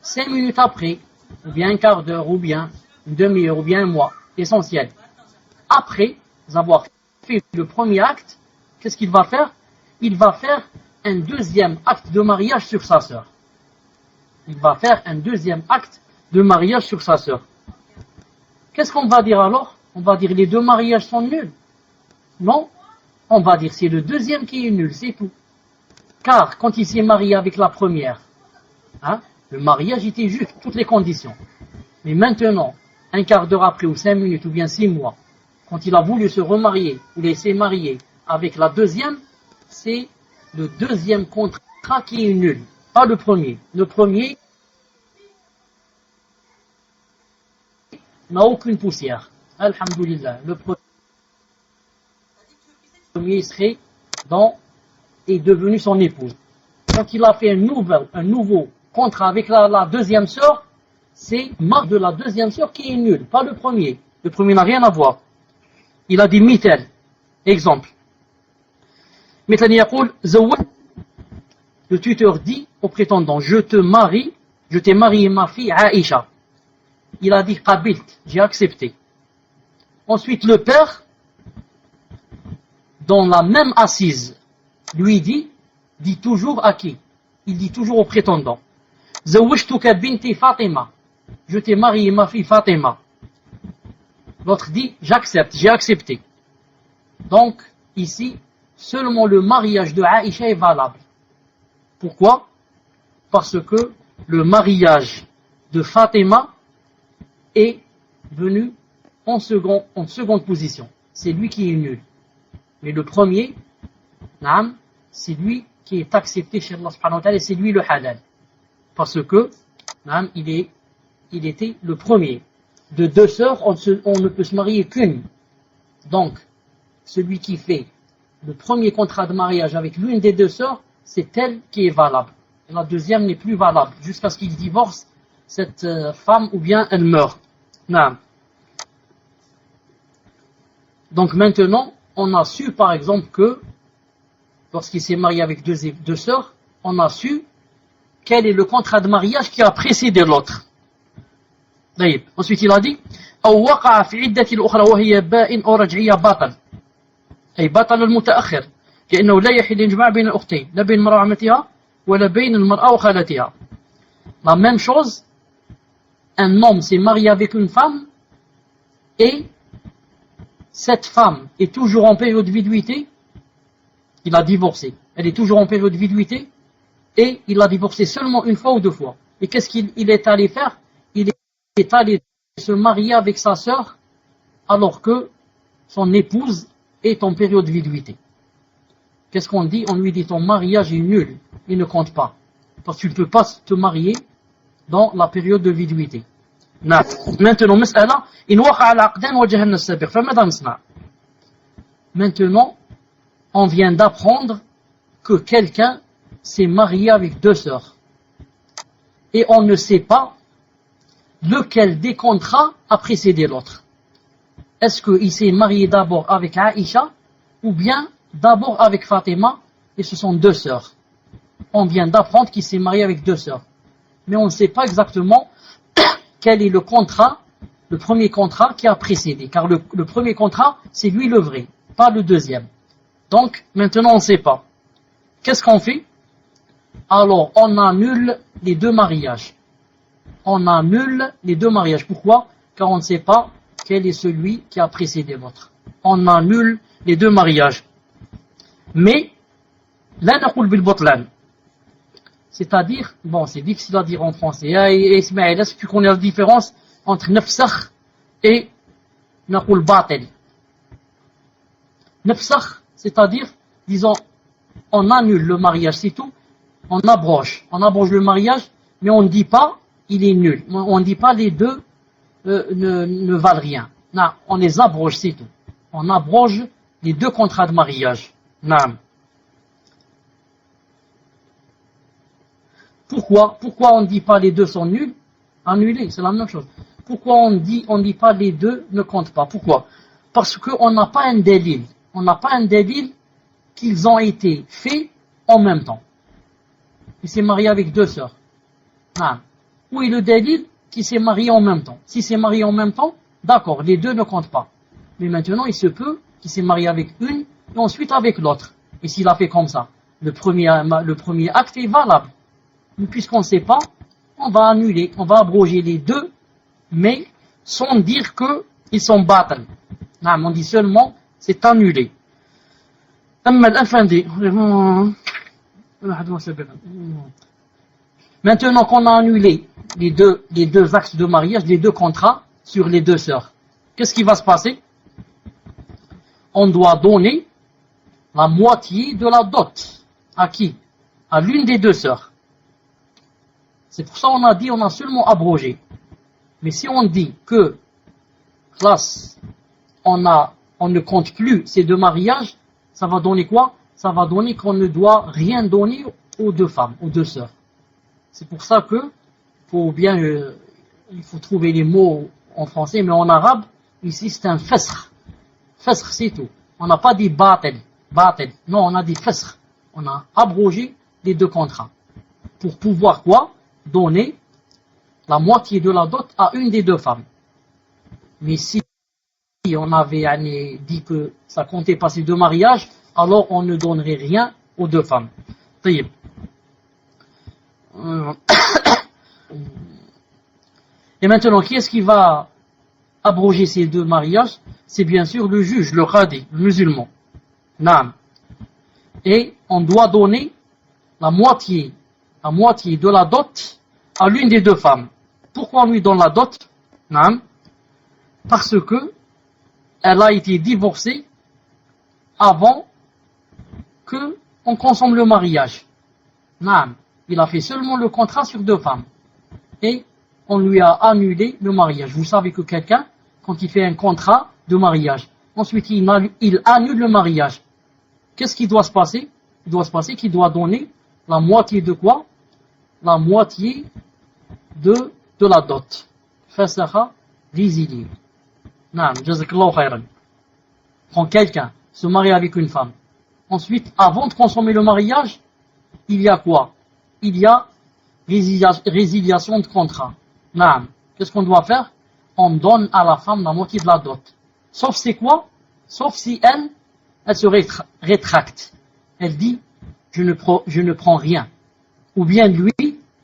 5 minutes après, ou bien un quart d'heure, ou bien une demi-heure, ou bien un mois, essentiel, après avoir fait le premier acte, qu'est-ce qu'il va faire? Il va faire un deuxième acte de mariage sur sa sœur. Il va faire un deuxième acte de mariage sur sa sœur. Qu'est-ce qu'on va dire alors? On va dire les deux mariages sont nuls. Non, on va dire c'est le deuxième qui est nul, c'est tout. Car quand il s'est marié avec la première, le mariage était juste, toutes les conditions. Mais maintenant, un quart d'heure après, ou 5 minutes, ou bien 6 mois, quand il a voulu se remarier, ou laisser marier avec la deuxième, c'est le deuxième contrat qui est nul, pas le premier. Le premier n'a aucune poussière. Alhamdulillah. Le premier serait est devenu son épouse. Quand il a fait un nouveau contrat avec la deuxième sœur, c'est marque de la deuxième sœur qui est nul, pas le premier. Le premier n'a rien à voir. Il a dit mitel. Exemple. Maintenant, le tuteur dit au prétendant, je t'ai marié ma fille Aïcha. Il a dit qabilt, j'ai accepté. Ensuite, le père dans la même assise, lui dit toujours à qui? Il dit toujours au prétendant. Zawajtuka binti Fatima. Je t'ai marié ma fille Fatima. L'autre dit, j'accepte, j'ai accepté. Donc, ici, seulement le mariage de Aïcha est valable. Pourquoi? Parce que le mariage de Fatima est venu en seconde position. C'est lui qui est nul. Mais le premier, c'est lui qui est accepté chez Allah subhanahu wa ta'ala et c'est lui le halal. Parce que, il était le premier. De deux sœurs, on ne peut se marier qu'une. Donc, celui qui fait le premier contrat de mariage avec l'une des deux sœurs, c'est elle qui est valable. Et la deuxième n'est plus valable, jusqu'à ce qu'il divorce cette femme ou bien elle meurt. Non. Donc maintenant, on a su par exemple que, lorsqu'il s'est marié avec deux sœurs, on a su quel est le contrat de mariage qui a précédé l'autre. Ensuite il a dit أو وقع في عدة الأخرى وهي بائن أو رجعية باطل أي باطل المتأخر لأنه لا يحل الإجماع بين الأختين لا بين المرأة وعمتها ولا بين المرأة وخالتها. La même chose, un homme s'est marié avec une femme et cette femme est toujours en période de viduité, il a divorcé, elle est toujours en période de viduité et il a divorcé seulement une fois ou deux fois. Et qu'est-ce qu'il est allé faire? Il est allé se marier avec sa sœur alors que son épouse est en période de viduité. Qu'est-ce qu'on dit? On lui dit ton mariage est nul, il ne compte pas. Parce que tu ne peux pas te marier dans la période de viduité. Maintenant, on vient d'apprendre que quelqu'un s'est marié avec deux sœurs. Et on ne sait pas lequel des contrats a précédé l'autre. Est-ce qu'il s'est marié d'abord avec Aïcha ou bien d'abord avec Fatima et ce sont deux sœurs? On vient d'apprendre qu'il s'est marié avec deux sœurs. Mais on ne sait pas exactement quel est le contrat, le premier contrat qui a précédé. Car le premier contrat, c'est lui le vrai, pas le deuxième. Donc, maintenant on ne sait pas. Qu'est-ce qu'on fait? Alors, on annule les deux mariages. On annule les deux mariages. Pourquoi? Car on ne sait pas quel est celui qui a précédé l'autre. On annule les deux mariages. Mais, la naqul bil butlan. C'est-à-dire, bon, c'est difficile à dire en français. Et Ismaël, est-ce que tu connais la différence entre nafsakh et naqul batil? Nafsakh, c'est-à-dire, disons, on annule le mariage, c'est tout. On abroge le mariage, mais on ne dit pas il est nul. On ne dit pas les deux ne valent rien. Non, on les abroge, c'est tout. On abroge les deux contrats de mariage. Non. Pourquoi on ne dit pas les deux sont nuls? Annulés, c'est la même chose. Pourquoi on dit pas les deux ne comptent pas? Pourquoi? Parce qu'on n'a pas un délil. On n'a pas un délil qu'ils ont été faits en même temps. Il s'est marié avec deux sœurs. Non. Où est le délil qui s'est marié en même temps? Si c'est marié en même temps, d'accord, les deux ne comptent pas. Mais maintenant, il se peut qu'il s'est marié avec une et ensuite avec l'autre. Et s'il a fait comme ça, le premier acte est valable. Mais puisqu'on ne sait pas, on va annuler, on va abroger les deux, mais sans dire qu'ils sont battles. Non, on dit seulement, c'est annulé. Maintenant qu'on a annulé les deux actes de mariage, les deux contrats sur les deux sœurs, qu'est-ce qui va se passer? On doit donner la moitié de la dot. À qui? À l'une des deux sœurs. C'est pour ça qu'on a dit on a seulement abrogé. Mais si on dit que classe, on ne compte plus ces deux mariages, ça va donner quoi? Ça va donner qu'on ne doit rien donner aux deux femmes, aux deux sœurs. C'est pour ça que il faut trouver les mots en français, mais en arabe, ici c'est un fasr. Fasr, c'est tout. On n'a pas dit batel. Non, on a dit fasr. On a abrogé les deux contrats. Pour pouvoir quoi? Donner la moitié de la dot à une des deux femmes. Mais si on avait dit que ça comptait pas ces deux mariages, alors on ne donnerait rien aux deux femmes. طيب. Et maintenant, qui est-ce qui va abroger ces deux mariages? C'est bien sûr le juge, le qadi, le musulman. Naam. Et on doit donner la moitié de la dot à l'une des deux femmes. Pourquoi on lui donne la dot? Naam. Parce que elle a été divorcée avant que on consomme le mariage. Naam. Il a fait seulement le contrat sur deux femmes. Et on lui a annulé le mariage. Vous savez que quelqu'un, quand il fait un contrat de mariage, ensuite il annule le mariage. Qu'est-ce qui doit se passer? Il doit se passer qu'il doit donner la moitié de quoi? La moitié de la dot. Fasaha résilié. Naam, jazakallahu khayran. Quand quelqu'un se marie avec une femme, ensuite, avant de consommer le mariage, il y a quoi? Il y a résiliation de contrat. Naam. Qu'est-ce qu'on doit faire? On donne à la femme la moitié de la dot. Sauf c'est quoi? Sauf si elle se rétracte. Elle dit, je ne prends rien. Ou bien lui,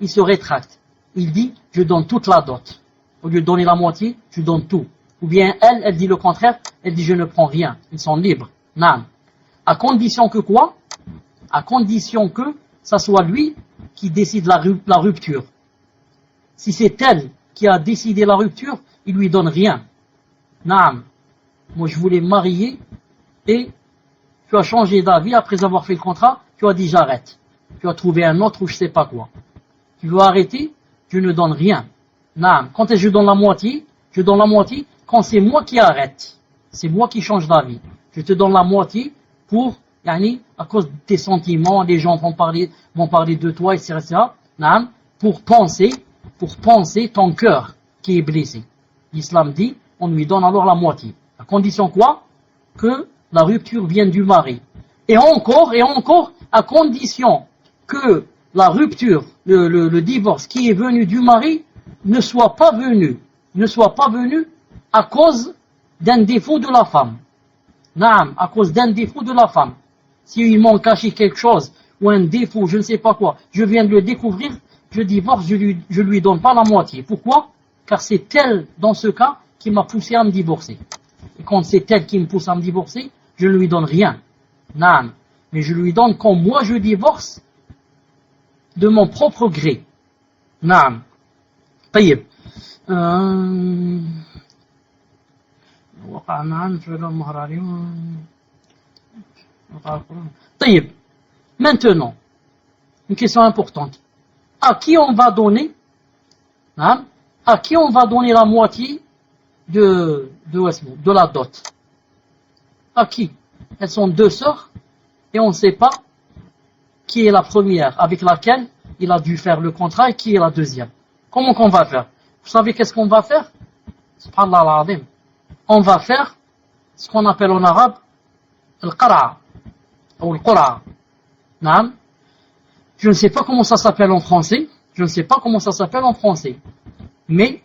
il se rétracte. Il dit, je donne toute la dot. Au lieu de donner la moitié, je donne tout. Ou bien elle dit le contraire, elle dit, je ne prends rien. Ils sont libres. Naam. À condition que quoi? À condition que ça soit lui qui décide la rupture. Si c'est elle qui a décidé la rupture, il lui donne rien. Naam. Moi je voulais me marier et tu as changé d'avis après avoir fait le contrat, tu as dit j'arrête. Tu as trouvé un autre ou je sais pas quoi. Tu veux arrêter, je ne donne rien. Naam. Quand je donne la moitié, je donne la moitié quand c'est moi qui arrête. C'est moi qui change d'avis. Je te donne la moitié pour, à cause de tes sentiments, les gens vont parler de toi, etc. Naam. Pour penser ton cœur qui est blessé. L'islam dit, on lui donne alors la moitié. À condition quoi? Que la rupture vienne du mari. Et encore, à condition que la rupture, le divorce qui est venu du mari ne soit pas venu à cause d'un défaut de la femme. Naam, à cause d'un défaut de la femme. S'ils m'ont caché quelque chose, ou un défaut, je ne sais pas quoi, je viens de le découvrir, je divorce, je lui donne pas la moitié. Pourquoi? Car c'est elle, dans ce cas, qui m'a poussé à me divorcer. Et quand c'est elle qui me pousse à me divorcer, je ne lui donne rien. Naam. Mais je lui donne quand moi je divorce de mon propre gré. Naam. طيب. طيب. Maintenant, une question importante. À qui on va donner, hein, à qui on va donner la moitié de la dot? À qui? Elles sont deux sœurs et on ne sait pas qui est la première avec laquelle il a dû faire le contrat et qui est la deuxième. Comment qu'on va faire? Vous savez qu'est-ce qu'on va faire? Subhanallah al-azim. On va faire ce qu'on appelle en arabe al-qara'a ou al-qura'a. Naam. Je ne sais pas comment ça s'appelle en français. Mais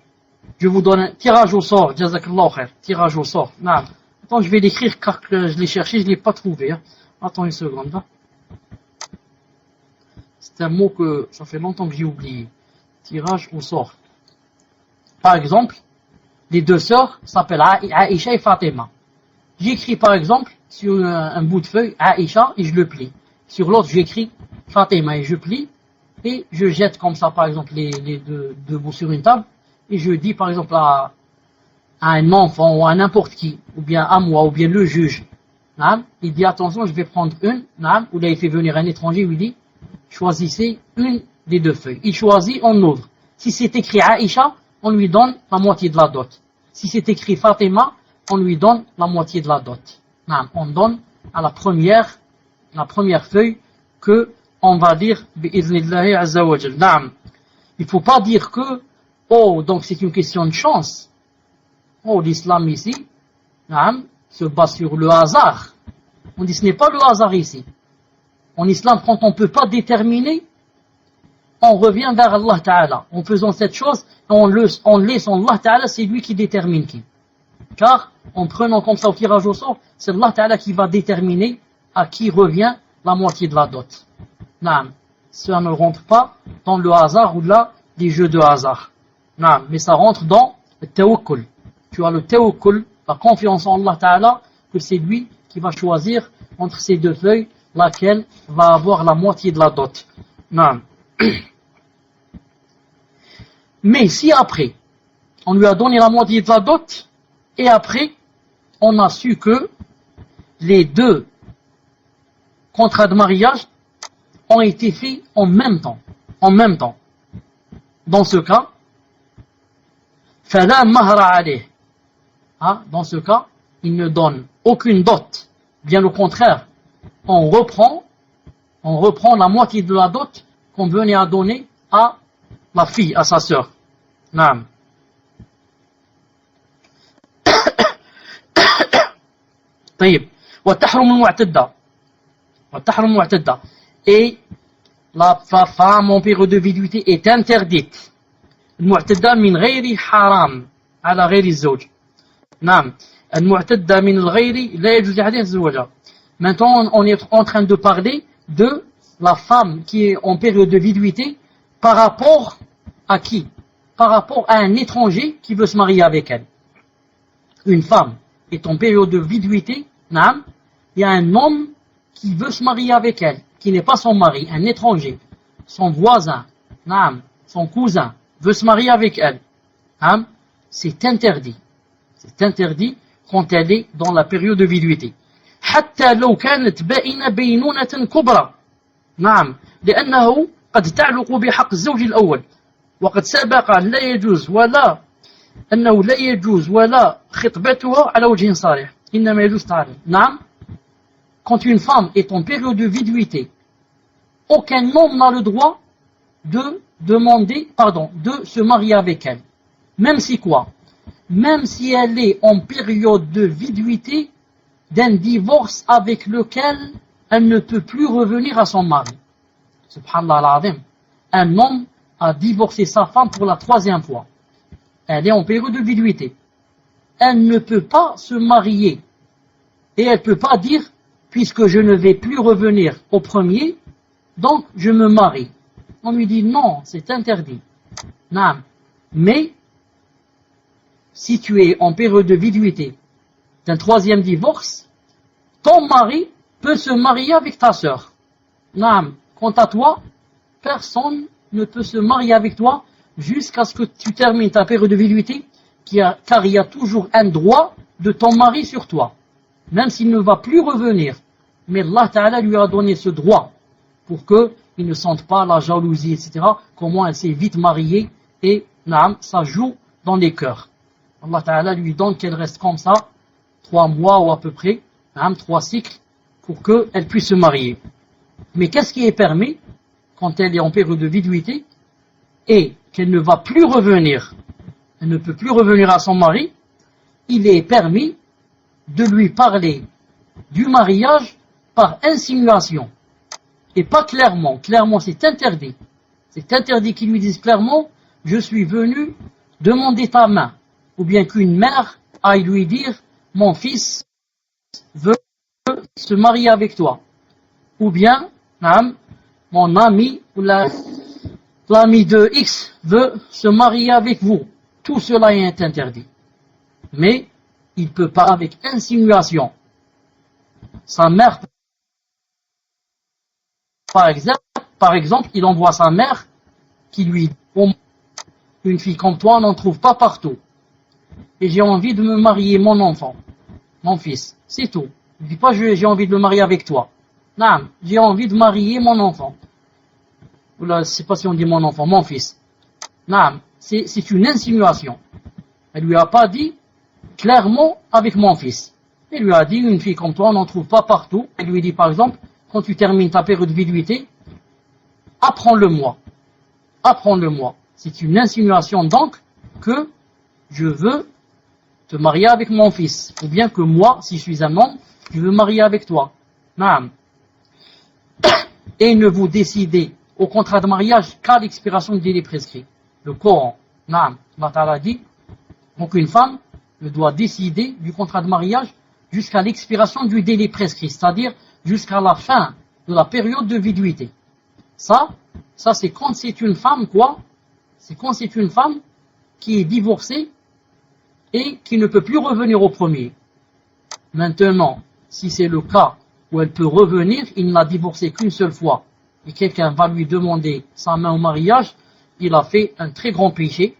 je vous donne un tirage au sort. Jazakallahu khair. Tirage au sort. Naam. Attends, je vais l'écrire car je l'ai cherché, je ne l'ai pas trouvé. Hein. Attends une seconde. Hein. C'est un mot que ça fait longtemps que j'ai oublié. Tirage au sort. Par exemple, les deux sœurs s'appellent Aïcha et Fatima. J'écris par exemple sur un bout de feuille Aïcha et je le plie. Sur l'autre, j'écris Fatima et je plie. Et je jette comme ça par exemple les deux bouts sur une table. Et je dis par exemple à un enfant ou à n'importe qui, ou bien à moi, ou bien le juge. Il dit attention, je vais prendre une. Ou là il fait venir un étranger, il dit choisissez une des deux feuilles. Il choisit, on ouvre. Si c'est écrit Aïcha, on lui donne la moitié de la dot. Si c'est écrit Fatima, on lui donne la moitié de la dot. On donne à la première feuille que on va dire bi'idhnillahi azza wa jal. Il ne faut pas dire que oh donc c'est une question de chance. Oh l'islam ici se base sur le hasard. On dit ce n'est pas le hasard ici. En islam, quand on ne peut pas déterminer, on revient vers Allah Ta'ala. En faisant cette chose, on laisse Allah Ta'ala, c'est lui qui détermine qui. Car, en prenant comme ça au tirage au sort, c'est Allah Ta'ala qui va déterminer à qui revient la moitié de la dot. Naam. Ça ne rentre pas dans le hasard ou là des jeux de hasard. Naam. Mais ça rentre dans le tawakkul. Tu as le tawakkul, la confiance en Allah Ta'ala, que c'est lui qui va choisir entre ces deux feuilles laquelle va avoir la moitié de la dot. Naam. Mais si après, on lui a donné la moitié de la dot, et après, on a su que les deux contrats de mariage ont été faits en même temps. En même temps. Dans ce cas, فَلَا مَهْرَ عَلَيْهِ. Dans ce cas, il ne donne aucune dot. Bien au contraire, on reprend la moitié de la dot qu'on venait à donner à la fille, à sa sœur. Naam. طيب. وتحرم المعتدة. وتحرم المعتدة. Et la femme en période de viduité est interdite. المعتدة من غير حرام على غير الزوج. نعم. المعتدة من الغير لا يجوز لأحد يتزوجها. Maintenant, on est en train de parler de la femme qui est en période de viduité par rapport à qui? Par rapport à un étranger qui veut se marier avec elle. Une femme est en période de viduité, naam, il y a un homme qui veut se marier avec elle, qui n'est pas son mari, un étranger, son voisin, naam, son cousin, veut se marier avec elle. Naam, c'est interdit. C'est interdit quand elle est dans la période de viduité. حتى لو كانت بائنة بينونة كبرى. نعم، لأنه قد تعلق بحق الزوج الأول. وقد سبق لا يجوز ولا أنه لا يجوز ولا خطبتها على وجه صريح. إنما يجوز تعريض. نعم. Quand une femme est en période de viduité, aucun homme n'a le droit de de se marier avec elle. Même si quoi? Même si elle est en période de viduité d'un divorce avec lequel elle ne peut plus revenir à son mari. Subhanallah al-Azim. Un homme a divorcé sa femme pour la 3e fois. Elle est en période de viduité. Elle ne peut pas se marier. Et elle ne peut pas dire, puisque je ne vais plus revenir au premier, donc je me marie. On lui dit non, c'est interdit. Non. Mais, si tu es en période de viduité d'un 3e divorce, ton mari peut se marier avec ta sœur. Non. Quant à toi, personne ne peut se marier avec toi jusqu'à ce que tu termines ta période de viduité, car il y a toujours un droit de ton mari sur toi, même s'il ne va plus revenir. Mais Allah Ta'ala lui a donné ce droit pour qu'il ne sente pas la jalousie, etc. Comment elle s'est vite mariée et ça joue dans les cœurs. Allah Ta'ala lui donne qu'elle reste comme ça 3 mois ou à peu près, 3 cycles, pour qu'elle puisse se marier. Mais qu'est-ce qui est permis quand elle est en période de viduité et qu'elle ne va plus revenir, elle ne peut plus revenir à son mari? Il est permis de lui parler du mariage par insinuation et pas clairement. Clairement, c'est interdit. C'est interdit qu'il lui dise clairement, je suis venu demander ta main, ou bien qu'une mère aille lui dire, mon fils veut se marier avec toi, ou bien mon ami ou l'ami de X veut se marier avec vous. Tout cela est interdit. Mais il ne peut pas avec insinuation. Sa mère, par exemple, il envoie sa mère qui lui dit, une fille comme toi, on n'en trouve pas partout. Et j'ai envie de me marier mon enfant, mon fils. C'est tout. Il ne dit pas j'ai envie de me marier avec toi. Non, j'ai envie de marier mon enfant. Ou là, je ne sais pas si on dit mon enfant, mon fils. Non, c'est une insinuation. Elle lui a pas dit clairement avec mon fils. Elle lui a dit, une fille comme toi, on n'en trouve pas partout. Elle lui dit par exemple, quand tu termines ta période de viduité, apprends-le-moi. Apprends-le-moi. C'est une insinuation donc que je veux te marier avec mon fils. Ou bien que moi, si je suis un homme, je veux marier avec toi. Naam. Et ne vous décidez au contrat de mariage qu'à l'expiration du délai prescrit. Le Coran. Naam. Allah Ta'ala dit, donc une femme ne doit décider du contrat de mariage jusqu'à l'expiration du délai prescrit. C'est-à-dire jusqu'à la fin de la période de viduité. Ça c'est quand c'est une femme quoi? C'est quand c'est une femme qui est divorcée et qui ne peut plus revenir au premier. Maintenant, si c'est le cas où elle peut revenir, il ne l'a divorcée qu'une seule fois, et quelqu'un va lui demander sa main au mariage, il a fait un très grand péché,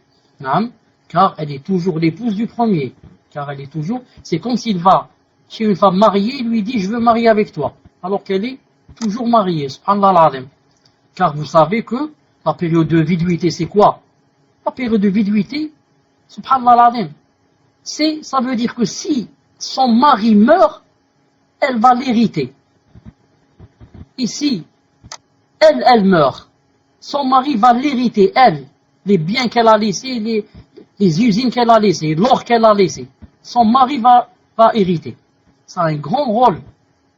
car elle est toujours l'épouse du premier. Car elle est toujours, c'est comme s'il va chez une femme mariée et lui dit je veux marier avec toi, alors qu'elle est toujours mariée, subhanallah al-azim. Car vous savez que la période de viduité c'est quoi? La période de viduité, subhanallah al-azim, ça veut dire que si son mari meurt, elle va l'hériter. Et si elle meurt, son mari va l'hériter, elle, les biens qu'elle a laissés, les usines qu'elle a laissées, l'or qu'elle a laissé. Son mari va hériter. Ça a un grand rôle,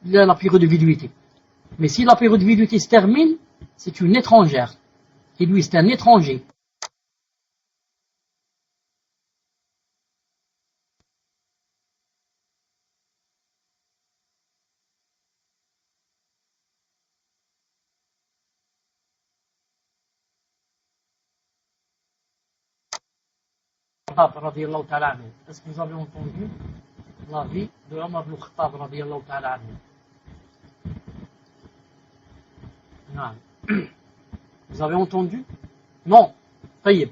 la période de viduité. Mais si la période de viduité se termine, c'est une étrangère. Et lui, c'est un étranger. Est-ce que vous avez entendu la vie de Omar ibn Khattab radiyallahu ta'ala anhu? Non. Vous avez entendu? Non. طيب.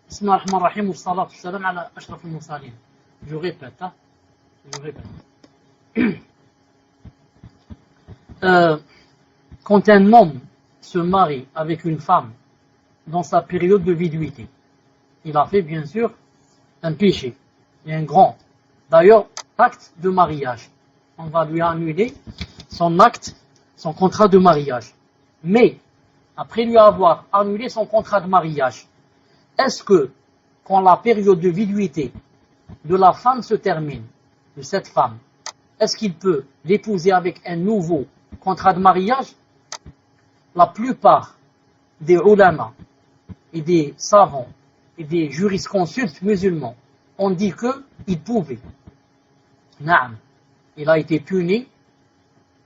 بسم الله الرحمن الرحيم والصلاة والسلام على أشرف المرسلين. Je répète, hein? Je répète. Quand un homme se marie avec une femme dans sa période de viduité, il a fait bien sûr un péché, et un grand. D'ailleurs, acte de mariage. On va lui annuler son acte, son contrat de mariage. Mais, après lui avoir annulé son contrat de mariage, est-ce que, quand la période de viduité de la femme se termine, de cette femme, est-ce qu'il peut l'épouser avec un nouveau contrat de mariage? La plupart des ulama et des savants et des jurisconsultes musulmans ont dit qu'il pouvait. Naam. Il a été puni,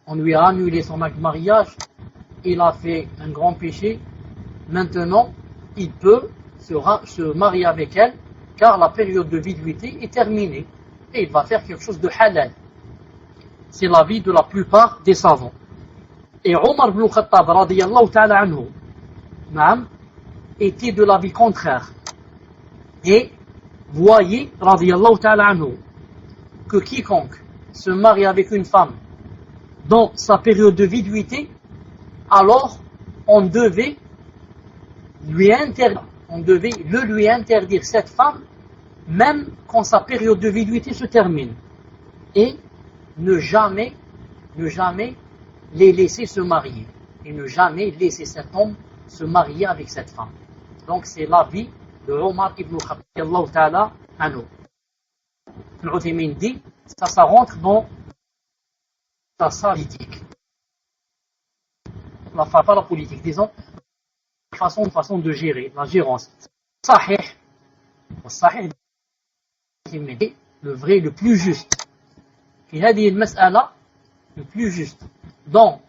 on lui a annulé son acte de mariage, il a fait un grand péché, maintenant il peut se marier avec elle, car la période de viduité est terminée, et il va faire quelque chose de halal. C'est l'avis de la plupart des savants. Et Omar ibn Khattab radiyallahu ta'ala anhu, était de l'avis contraire. Et voyez, radiyallahu ta'ala anhu, que quiconque se marie avec une femme dans sa période de viduité, alors on devait lui interdire cette femme, même quand sa période de viduité se termine, et ne jamais les laisser se marier, et ne jamais laisser cet homme se marier avec cette femme. Donc c'est l'avis de Omar ibn Khattab ta'ala anhu. L'Uthaymin dit, ça rentre dans la politique. Pas la politique, disons, façon de gérer, la gérance. Sahih, le vrai, le plus juste. Et هذه المسألة, le plus juste. Dans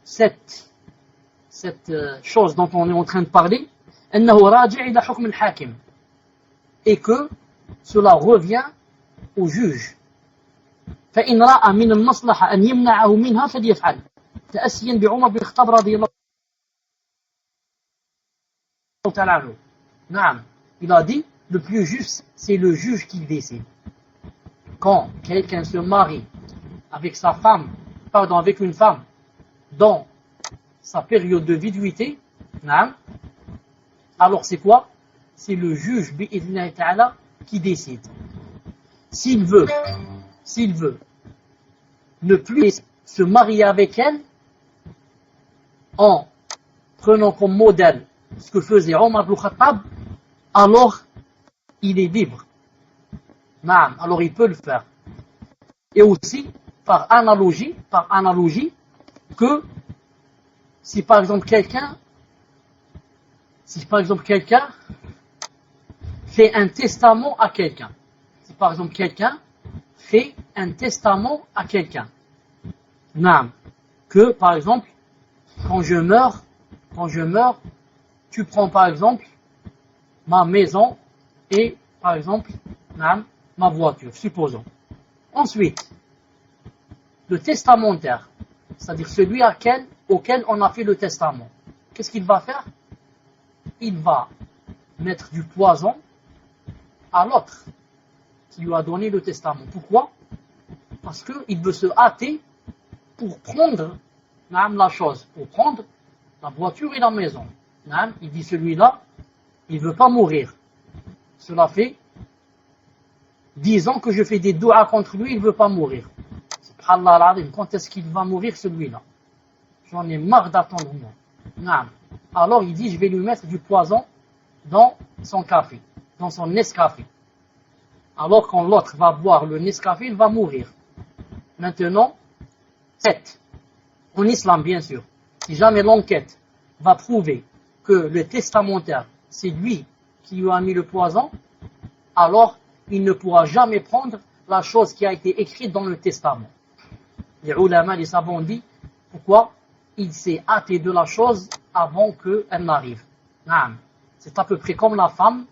cette chose dont on est en train de parler, أنه راجع إلى حكم الحاكم. Et que cela revient au juge. فإن رأى من المصلحة أن يمنعه منها فليفعل. تأسيا بعمر بن الخطاب رضي الله تعالى عنه. نعم. Il a dit, le plus juste, c'est le juge qui décide. Quand quelqu'un se marie avec avec une femme, dans sa période de viduité, alors c'est quoi? C'est le juge bi'idhnillahi ta'ala qui décide. S'il veut ne plus se marier avec elle, en prenant comme modèle ce que faisait Omar ibn Khattab, alors il est libre. Alors il peut le faire. Et aussi, par analogie, que si par exemple quelqu'un fait un testament à quelqu'un, que, par exemple, quand je meurs, tu prends par exemple ma maison et, par exemple, ma voiture, supposons. Ensuite, le testamentaire, c'est-à-dire celui auquel on a fait le testament, qu'est-ce qu'il va faire? Il va mettre du poison à l'autre qui lui a donné le testament. Pourquoi? Parce qu'il veut se hâter pour prendre la chose, pour prendre la voiture et la maison. Il dit celui-là, il ne veut pas mourir. Cela fait 10 ans que je fais des doigts contre lui, il ne veut pas mourir. Subhanallah, quand est-ce qu'il va mourir celui-là? J'en ai marre d'attendre moi. Alors il dit, je vais lui mettre du poison dans son café, dans son Nescafé. Alors quand l'autre va boire le Nescafé, il va mourir. Maintenant, 7. En islam, bien sûr, si jamais l'enquête va prouver que le testamentaire, c'est lui qui lui a mis le poison, alors il ne pourra jamais prendre la chose qui a été écrite dans le testament. Les ulama, les savants ont dit, pourquoi? Il s'est hâté de la chose avant qu'elle n'arrive. C'est à peu près comme la femme,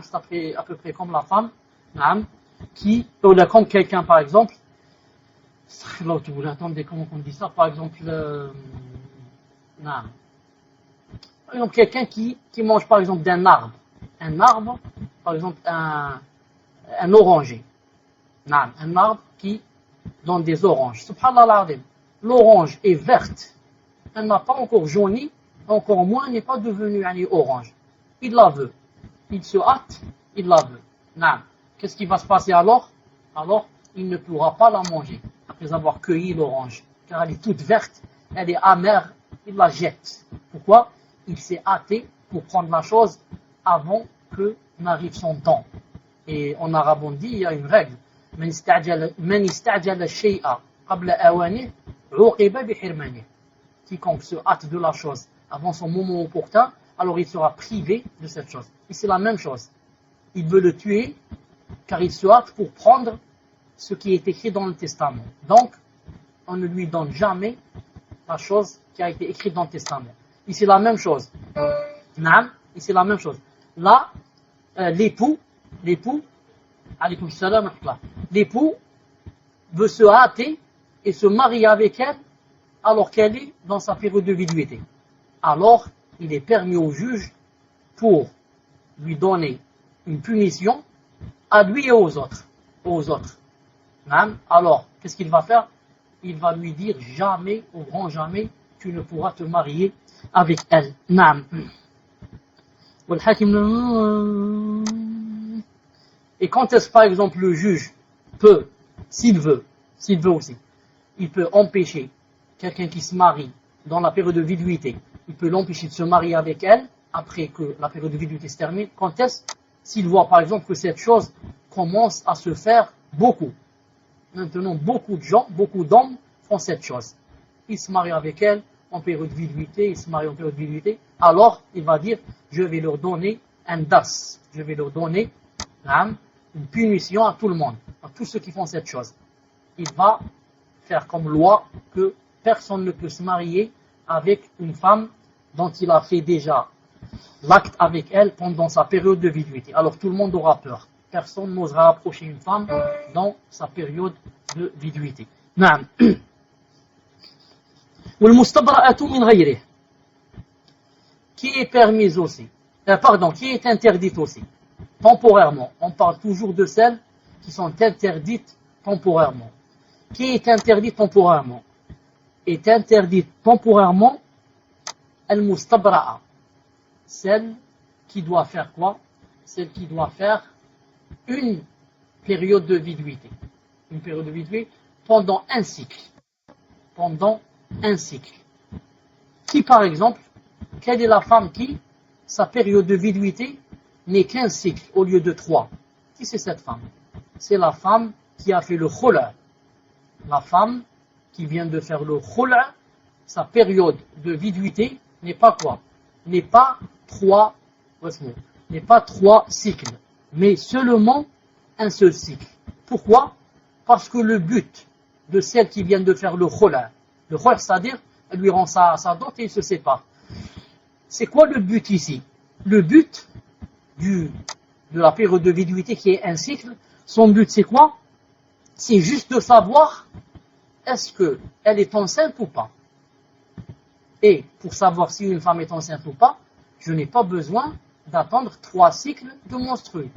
c'est à peu près comme la femme, qui, comme quelqu'un par exemple, attendez, comment on dit ça, par exemple, quelqu'un qui mange par exemple d'un arbre, par exemple un oranger, un arbre qui donne des oranges. Subhanallah, l'orange est verte, elle n'a pas encore jauni, encore moins n'est pas devenue orange. Il la veut, il se hâte, il la veut. Qu'est-ce qui va se passer alors? Alors, il ne pourra pas la manger après avoir cueilli l'orange, car elle est toute verte, elle est amère, il la jette. Pourquoi? Il s'est hâté pour prendre la chose avant que n'arrive son temps. Et en arabe on dit, il y a une règle, quiconque se hâte de la chose avant son moment opportun, alors il sera privé de cette chose. Et c'est la même chose. Il veut le tuer car il se hâte pour prendre ce qui est écrit dans le testament. Donc, on ne lui donne jamais la chose qui a été écrite dans le testament. Et c'est la même chose. Et c'est la même chose. Là, l'époux veut se hâter et se marier avec elle alors qu'elle est dans sa période de viduité. Alors, il est permis au juge pour lui donner une punition à lui et aux autres. Alors, qu'est-ce qu'il va faire? Il va lui dire jamais, au grand jamais, tu ne pourras te marier avec elle. Et quand est-ce par exemple le juge peut, s'il veut aussi, il peut empêcher quelqu'un qui se marie dans la période de viduité, il peut l'empêcher de se marier avec elle après que la période de viduité se termine. Quand est-ce? S'il voit par exemple que cette chose commence à se faire beaucoup. Maintenant, beaucoup de gens, beaucoup d'hommes font cette chose. Ils se marient avec elle en période de viduité, alors il va dire, je vais leur donner un das, je vais leur donner une punition à tout le monde, à tous ceux qui font cette chose. Il va faire comme loi que personne ne peut se marier avec une femme dont il a fait déjà l'acte avec elle pendant sa période de viduité. Alors tout le monde aura peur. Personne n'osera approcher une femme dans sa période de viduité. Qui est permise aussi, qui est interdite aussi, temporairement. On parle toujours de celles qui sont interdites temporairement. Qui est interdite temporairement? Est interdite temporairement al-mustabra'a, celle qui doit faire quoi? Celle qui doit faire une période de viduité. Une période de viduité pendant un cycle. Pendant un cycle. Qui par exemple, quelle est la femme qui, sa période de viduité n'est qu'un cycle au lieu de 3? Qui c'est cette femme? C'est la femme qui a fait le khula. La femme qui vient de faire le khula, sa période de viduité n'est pas quoi? N'est pas 3 cycles, mais seulement un seul cycle. Pourquoi? Parce que le but de celle qui vient de faire le khula, Le khul'a, c'est-à-dire, elle lui rend sa dot et ils se séparent. C'est quoi le but ici? Le but de la période de viduité qui est un cycle, son but c'est quoi? C'est juste de savoir est-ce qu'elle est enceinte ou pas. Et pour savoir si une femme est enceinte ou pas, je n'ai pas besoin d'attendre 3 cycles de menstrues.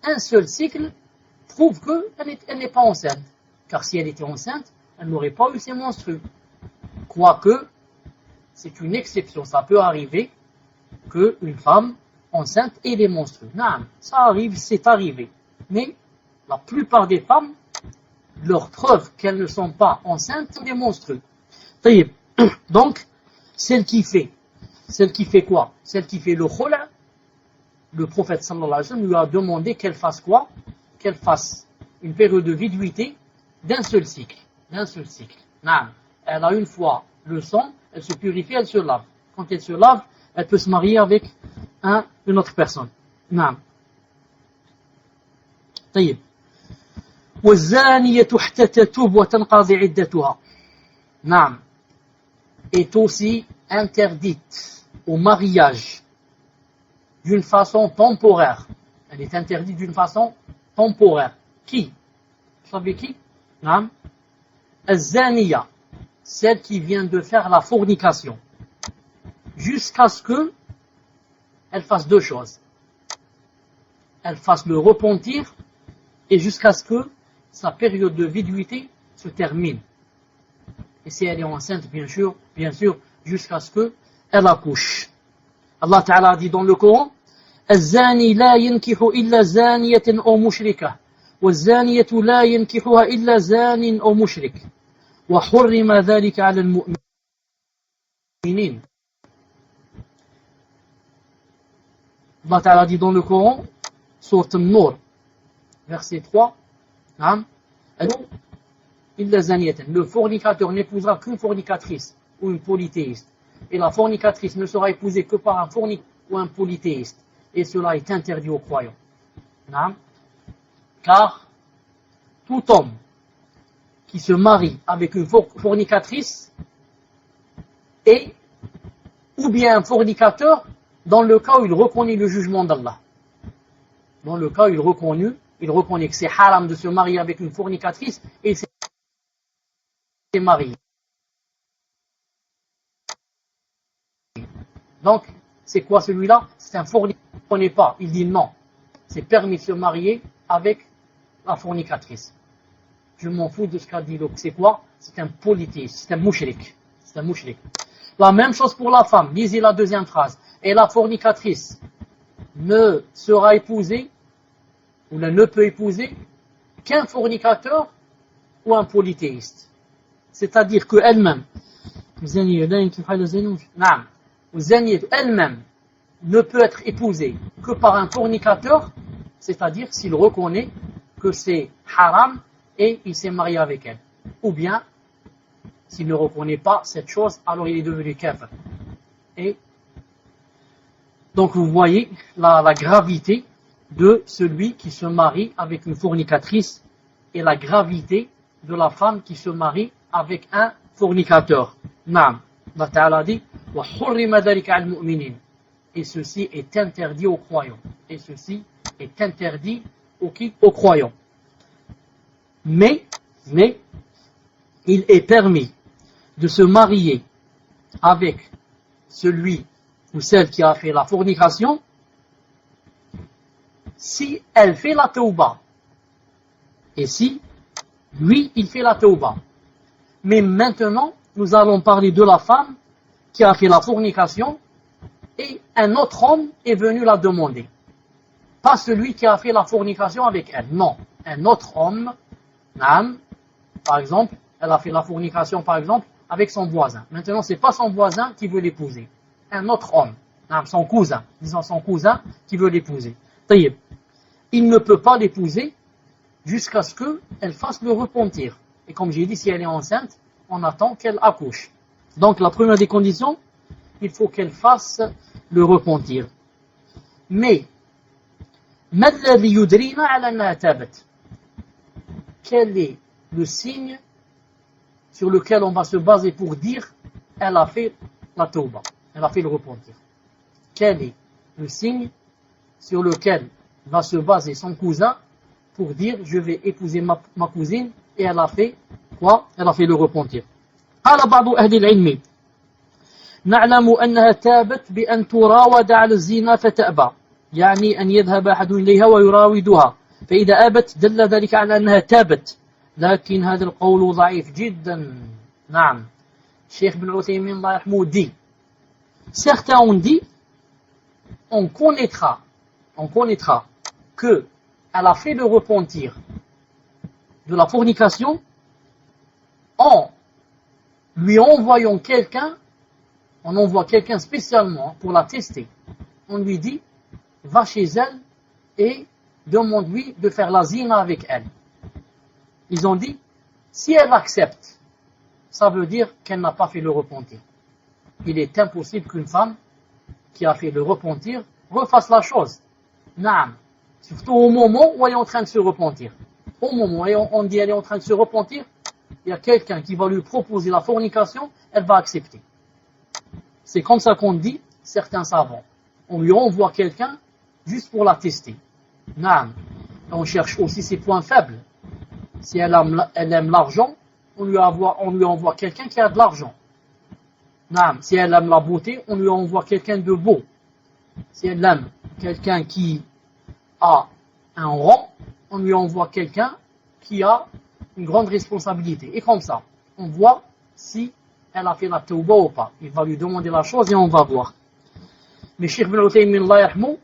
Un seul cycle prouve qu'elle n'est pas enceinte. Car si elle était enceinte, elle n'aurait pas eu ses menstrues. Quoique, c'est une exception. Ça peut arriver qu'une femme enceinte ait des menstrues. Non, ça arrive, c'est arrivé. Mais la plupart des femmes, leur preuve qu'elles ne sont pas enceintes sont des menstrues. Donc, celle qui fait quoi? Celle qui fait le khul'a, le prophète sallallahu alayhi wa sallam lui a demandé qu'elle fasse quoi? Qu'elle fasse une période de viduité d'un seul cycle. Non. Elle a une fois le sang, elle se purifie, elle se lave. Quand elle se lave, elle peut se marier avec une autre personne. Non. طيب. والزانية حتى تتوب وتنقضي عدتها. نعم. Est aussi interdite au mariage d'une façon temporaire. Elle est interdite d'une façon temporaire. Qui? Vous savez qui? Non. الزانية, celle qui vient de faire la fornication, jusqu'à ce que elle fasse 2 choses. Elle fasse le repentir et jusqu'à ce que sa période de viduité se termine. Et si elle est enceinte, bien sûr, jusqu'à ce qu'elle accouche. Allah Ta'ala dit dans le Coran, الزاني لا ينكح إلا زانية أو مشركة والزانية لا ينكحها إلا زان أو مشرك وحرم ذلك على المؤمنين. Allah Ta'ala dit dans le Coran, sourate An-Nur, verset 3, le fornicateur n'épousera qu'une fornicatrice ou une polythéiste. Et la fornicatrice ne sera épousée que par un fornicateur ou un polythéiste. Et cela est interdit aux croyants. Car tout homme qui se marie avec une fornicatrice est ou bien un fornicateur dans le cas où il reconnaît le jugement d'Allah. Dans le cas où il reconnaît que c'est haram de se marier avec une fornicatrice et il s'est marié. Donc, c'est quoi celui-là? C'est un fornicateur. Il ne connaît pas, il dit non. C'est permis de se marier avec la fornicatrice. Je m'en fous de ce qu'a dit l'autre. C'est quoi? C'est un polythéiste, c'est un mouchrik. La même chose pour la femme. Lisez la deuxième phrase. Et la fornicatrice ne sera épousée, ou ne peut épouser, qu'un fornicateur ou un polythéiste. C'est-à-dire qu'elle-même, elle-même, ne peut être épousée que par un fornicateur, c'est-à-dire s'il reconnaît que c'est haram et il s'est marié avec elle. Ou bien, s'il ne reconnaît pas cette chose, alors il est devenu kafir. Et donc vous voyez la gravité de celui qui se marie avec une fornicatrice et la gravité de la femme qui se marie avec un fornicateur. Naam. Allah Ta'ala dit وَحُرِّمَ ذَلِكَ عَلَى الْمُؤْمِنِينَ. Et ceci est interdit aux croyants. Aux croyants. Mais, il est permis de se marier avec celui ou celle qui a fait la fornication si elle fait la tauba. Et si lui, il fait la tauba. Mais maintenant, nous allons parler de la femme qui a fait la fornication et un autre homme est venu la demander. Pas celui qui a fait la fornication avec elle. Non, un autre homme, par exemple, elle a fait la fornication, par exemple, avec son voisin. Maintenant, c'est pas son voisin qui veut l'épouser. Un autre homme, son cousin qui veut l'épouser. Il ne peut pas l'épouser jusqu'à ce qu'elle fasse le repentir. Et comme j'ai dit, si elle est enceinte, on attend qu'elle accouche. Donc, la première des conditions, il faut qu'elle fasse le repentir. Mais, quel est le signe sur lequel on va se baser pour dire elle a fait la tauba, elle a fait le repentir? Quel est le signe sur lequel va se baser son cousin pour dire je vais épouser ma cousine et elle a fait quoi? Elle a fait le repentir. قال بعض أهل العلم نعلم أنها تابت بأن تراود على الزنا فتأبى يعني أن يذهب أحد إليها ويراودها فإذا أبت دل ذلك على أنها تابت لكن هذا القول ضعيف جدا. نعم Cheikh Ibn Uthaymin الله يرحمه dit, certains ont dit on connaîtra que elle a fait le repentir de la fornication en lui envoyant quelqu'un, on envoie quelqu'un spécialement pour la tester. On lui dit, va chez elle et demande-lui de faire la zina avec elle. Ils ont dit, si elle accepte, ça veut dire qu'elle n'a pas fait le repentir. Il est impossible qu'une femme qui a fait le repentir refasse la chose. Naam. Surtout au moment où elle est en train de se repentir. Au moment où on dit elle est en train de se repentir, il y a quelqu'un qui va lui proposer la fornication, elle va accepter. C'est comme ça qu'on dit certains savants. On lui envoie quelqu'un juste pour la tester. Naam. On cherche aussi ses points faibles. Si elle aime l'argent, on lui envoie quelqu'un qui a de l'argent. Naam. Si elle aime la beauté, on lui envoie quelqu'un de beau. Si elle aime quelqu'un qui a un rang, on lui envoie quelqu'un qui a une grande responsabilité. Et comme ça, on voit si elle a fait la tauba ou pas. Il va lui demander la chose et on va voir. Mais Cheikh Ibn Uthaymin, Allah yarhamou,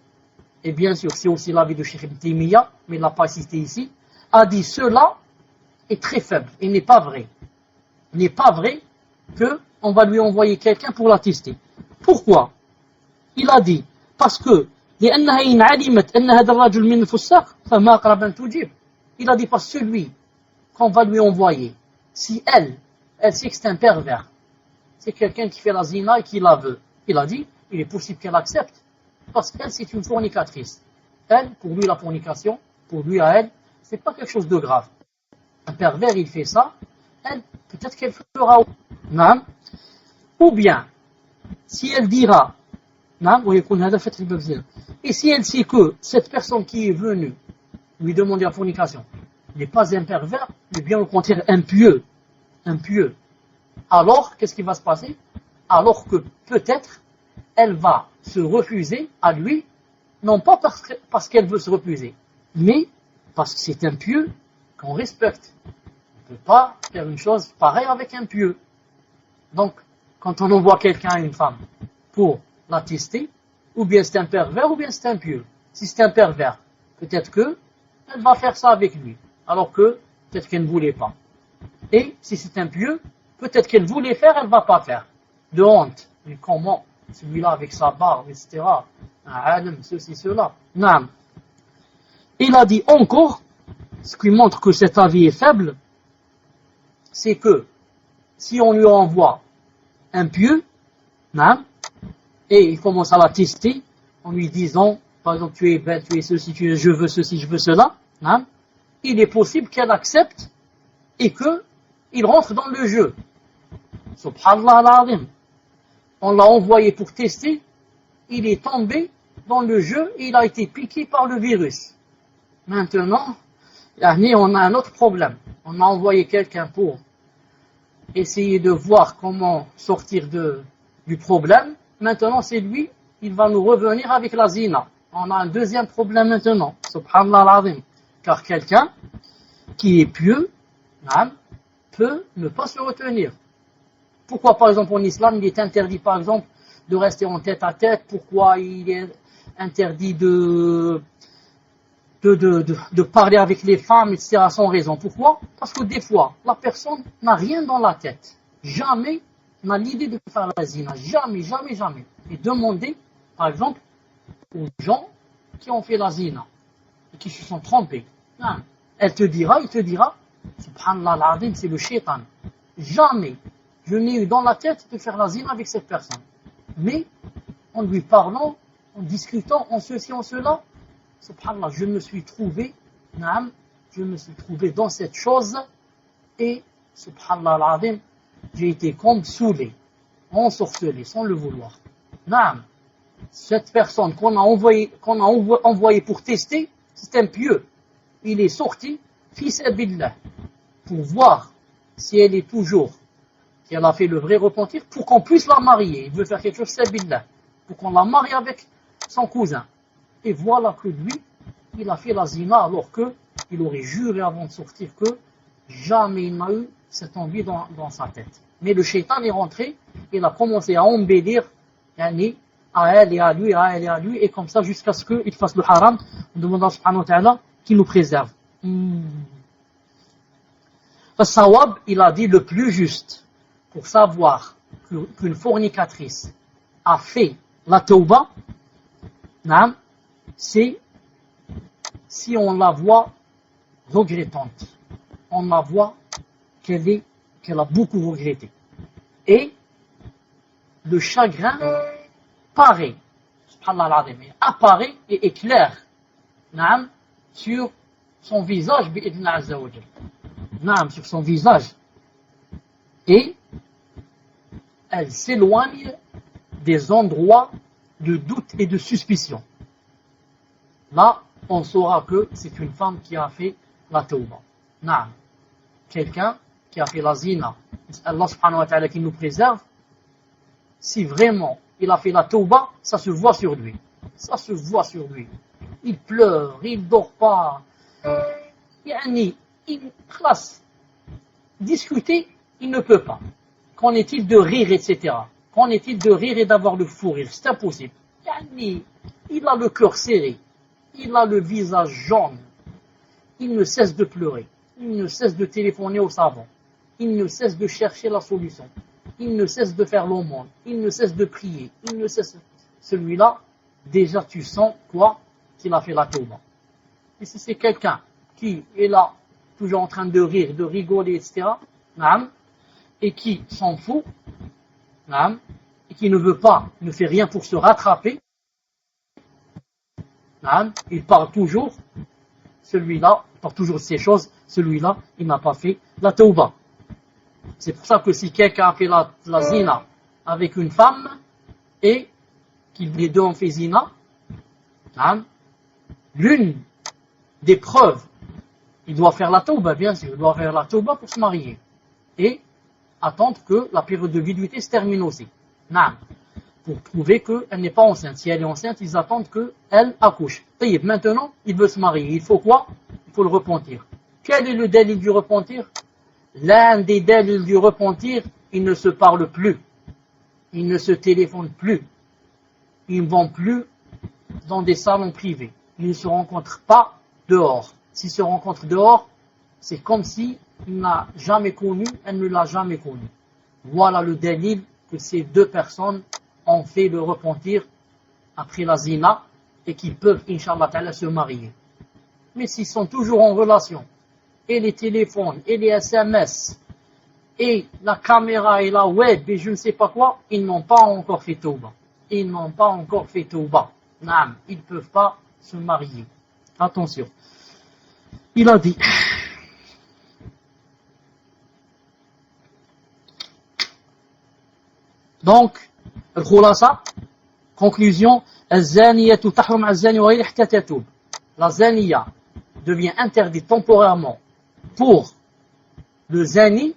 et bien sûr c'est aussi l'avis de Cheikh Ibn Taymiyyah, mais il ne l'a pas cité ici, a dit cela est très faible et n'est pas vrai. Il n'est pas vrai qu'on va lui envoyer quelqu'un pour la tester. Pourquoi? Il a dit, parce que لأنها إن علمت أن هذا الرجل من الفساق فما أقرب أن تجيب. Il a dit parce que celui qu'on va lui envoyer, si elle sait que c'est un pervers, c'est quelqu'un qui fait la zina et qui la veut, il a dit, il est possible qu'elle accepte, parce qu'elle c'est une fornicatrice. Elle, pour lui la fornication, pour lui à elle, c'est pas quelque chose de grave. Un pervers il fait ça, elle, peut-être qu'elle fera. Non. Ou bien, si elle dira, et si elle sait que cette personne qui est venue lui demander la fornication n'est pas un pervers, mais bien au contraire un pieux, alors qu'est-ce qui va se passer? Alors que peut-être elle va se refuser à lui, non pas parce qu'elle veut se refuser, mais parce que c'est un pieux qu'on respecte. On ne peut pas faire une chose pareille avec un pieux. Donc, quand on envoie quelqu'un à une femme pour la tester, ou bien c'est un pervers, ou bien c'est un pieux. Si c'est un pervers, peut-être que elle va faire ça avec lui, alors que peut-être qu'elle ne voulait pas. Et si c'est un pieux, peut-être qu'elle voulait faire, elle ne va pas faire. De honte. Mais comment? Celui-là avec sa barbe, etc. Un alim, ceci, cela. Non. Il a dit encore, ce qui montre que cet avis est faible, c'est que si on lui envoie un pieux, non, et il commence à la tester en lui disant, par exemple, tu es belle, tu es ceci, je veux ceci, je veux cela, hein, il est possible qu'elle accepte et qu'il rentre dans le jeu. Subhanallah al-Azim. On l'a envoyé pour tester, il est tombé dans le jeu et il a été piqué par le virus. Maintenant, on a un autre problème. On a envoyé quelqu'un pour essayer de voir comment sortir du problème. Maintenant, c'est lui, il va nous revenir avec la zina. On a un deuxième problème maintenant. Subhanallah al-Azim. Car quelqu'un qui est pieux, peut ne pas se retenir. Pourquoi, par exemple, en islam, il est interdit, par exemple, de rester en tête à tête? Pourquoi il est interdit de parler avec les femmes, etc. sans raison? Pourquoi? Parce que des fois, la personne n'a rien dans la tête. Jamais n'a l'idée de faire la zina. Jamais. Et demander, par exemple, aux gens qui ont fait la zina et qui se sont trompés. Non. Il te dira, subhanallah al-azim, c'est le shaitan. Jamais je n'ai eu dans la tête de faire la zina avec cette personne. Mais, en lui parlant, en discutant, en ceci, en cela, subhanallah, je me suis trouvé dans cette chose et subhanallah al-azim, j'ai été comme saoulé, ensorcelé, sans le vouloir. Naam, cette personne qu'on a envoyé pour tester, c'est un pieux. Il est sorti, fils abillah, pour voir si elle est toujours, si elle a fait le vrai repentir, pour qu'on puisse la marier. Il veut faire quelque chose, c'est billah, pour qu'on la marie avec son cousin. Et voilà que lui, il a fait la zina alors qu'il aurait juré avant de sortir que jamais il n'a eu cette envie dans sa tête. Mais le shaitan est rentré, il a commencé à embellir à elle et à lui, à elle et à lui, et comme ça jusqu'à ce qu'il fasse le haram. On demande à subhanahu wa ta'ala qu'il nous préserve. Sawab, il a dit le plus juste pour savoir qu'une fornicatrice a fait la tauba, c'est si on la voit regrettante, on la voit qu'elle a beaucoup regretté. Et le chagrin paraît, apparaît et éclaire sur son visage, sur son visage. Et elle s'éloigne des endroits de doute et de suspicion. Là, on saura que c'est une femme qui a fait la tauba. Quelqu'un qui a fait la zina. Allah subhanahu wa ta'ala qui nous préserve. Si vraiment il a fait la tauba, ça se voit sur lui. Ça se voit sur lui. Il pleure, il dort pas. Il classe. Discuter, il ne peut pas. Qu'en est-il de rire, etc. Qu'en est-il de rire et d'avoir le fou rire? C'est impossible. Il a le cœur serré. Il a le visage jaune. Il ne cesse de pleurer. Il ne cesse de téléphoner au savant. Il ne cesse de chercher la solution. Il ne cesse de faire l'aumône. Il ne cesse de prier. Il ne cesse. Celui-là, déjà tu sens quoi? Qu'il a fait la tauba. Et si c'est quelqu'un qui est là, toujours en train de rire, de rigoler, etc., et qui s'en fout, et qui ne veut pas, ne fait rien pour se rattraper, il parle toujours, celui-là, il parle toujours de ces choses, celui-là, il n'a pas fait la tauba. C'est pour ça que si quelqu'un a fait la zina avec une femme, et qu'ils les deux ont fait zina, l'une des preuves, il doit faire la tauba, bien sûr, il doit faire la tauba pour se marier. Et attendre que la période de viduité se termine aussi. Pour prouver qu'elle n'est pas enceinte. Si elle est enceinte, ils attendent qu'elle accouche. Maintenant, il veut se marier. Il faut quoi? Il faut le repentir. Quel est le délit du repentir? L'un des délits du repentir, ils ne se parlent plus. Ils ne se téléphonent plus. Ils ne vont plus dans des salons privés. Ils ne se rencontrent pas dehors. S'ils se rencontrent dehors, c'est comme si il n'a jamais connu, elle ne l'a jamais connu. Voilà le délit que ces deux personnes ont fait le repentir après la zina et qu'ils peuvent, Inch'Allah ta'ala, se marier. Mais s'ils sont toujours en relation, et les téléphones, et les SMS, et la caméra, et la web, et je ne sais pas quoi, ils n'ont pas encore fait tauba. Ils n'ont pas encore fait tauba. Ils ne peuvent pas se marier. Attention. Il a dit... Donc, conclusion, la zaniya devient interdite temporairement pour le zani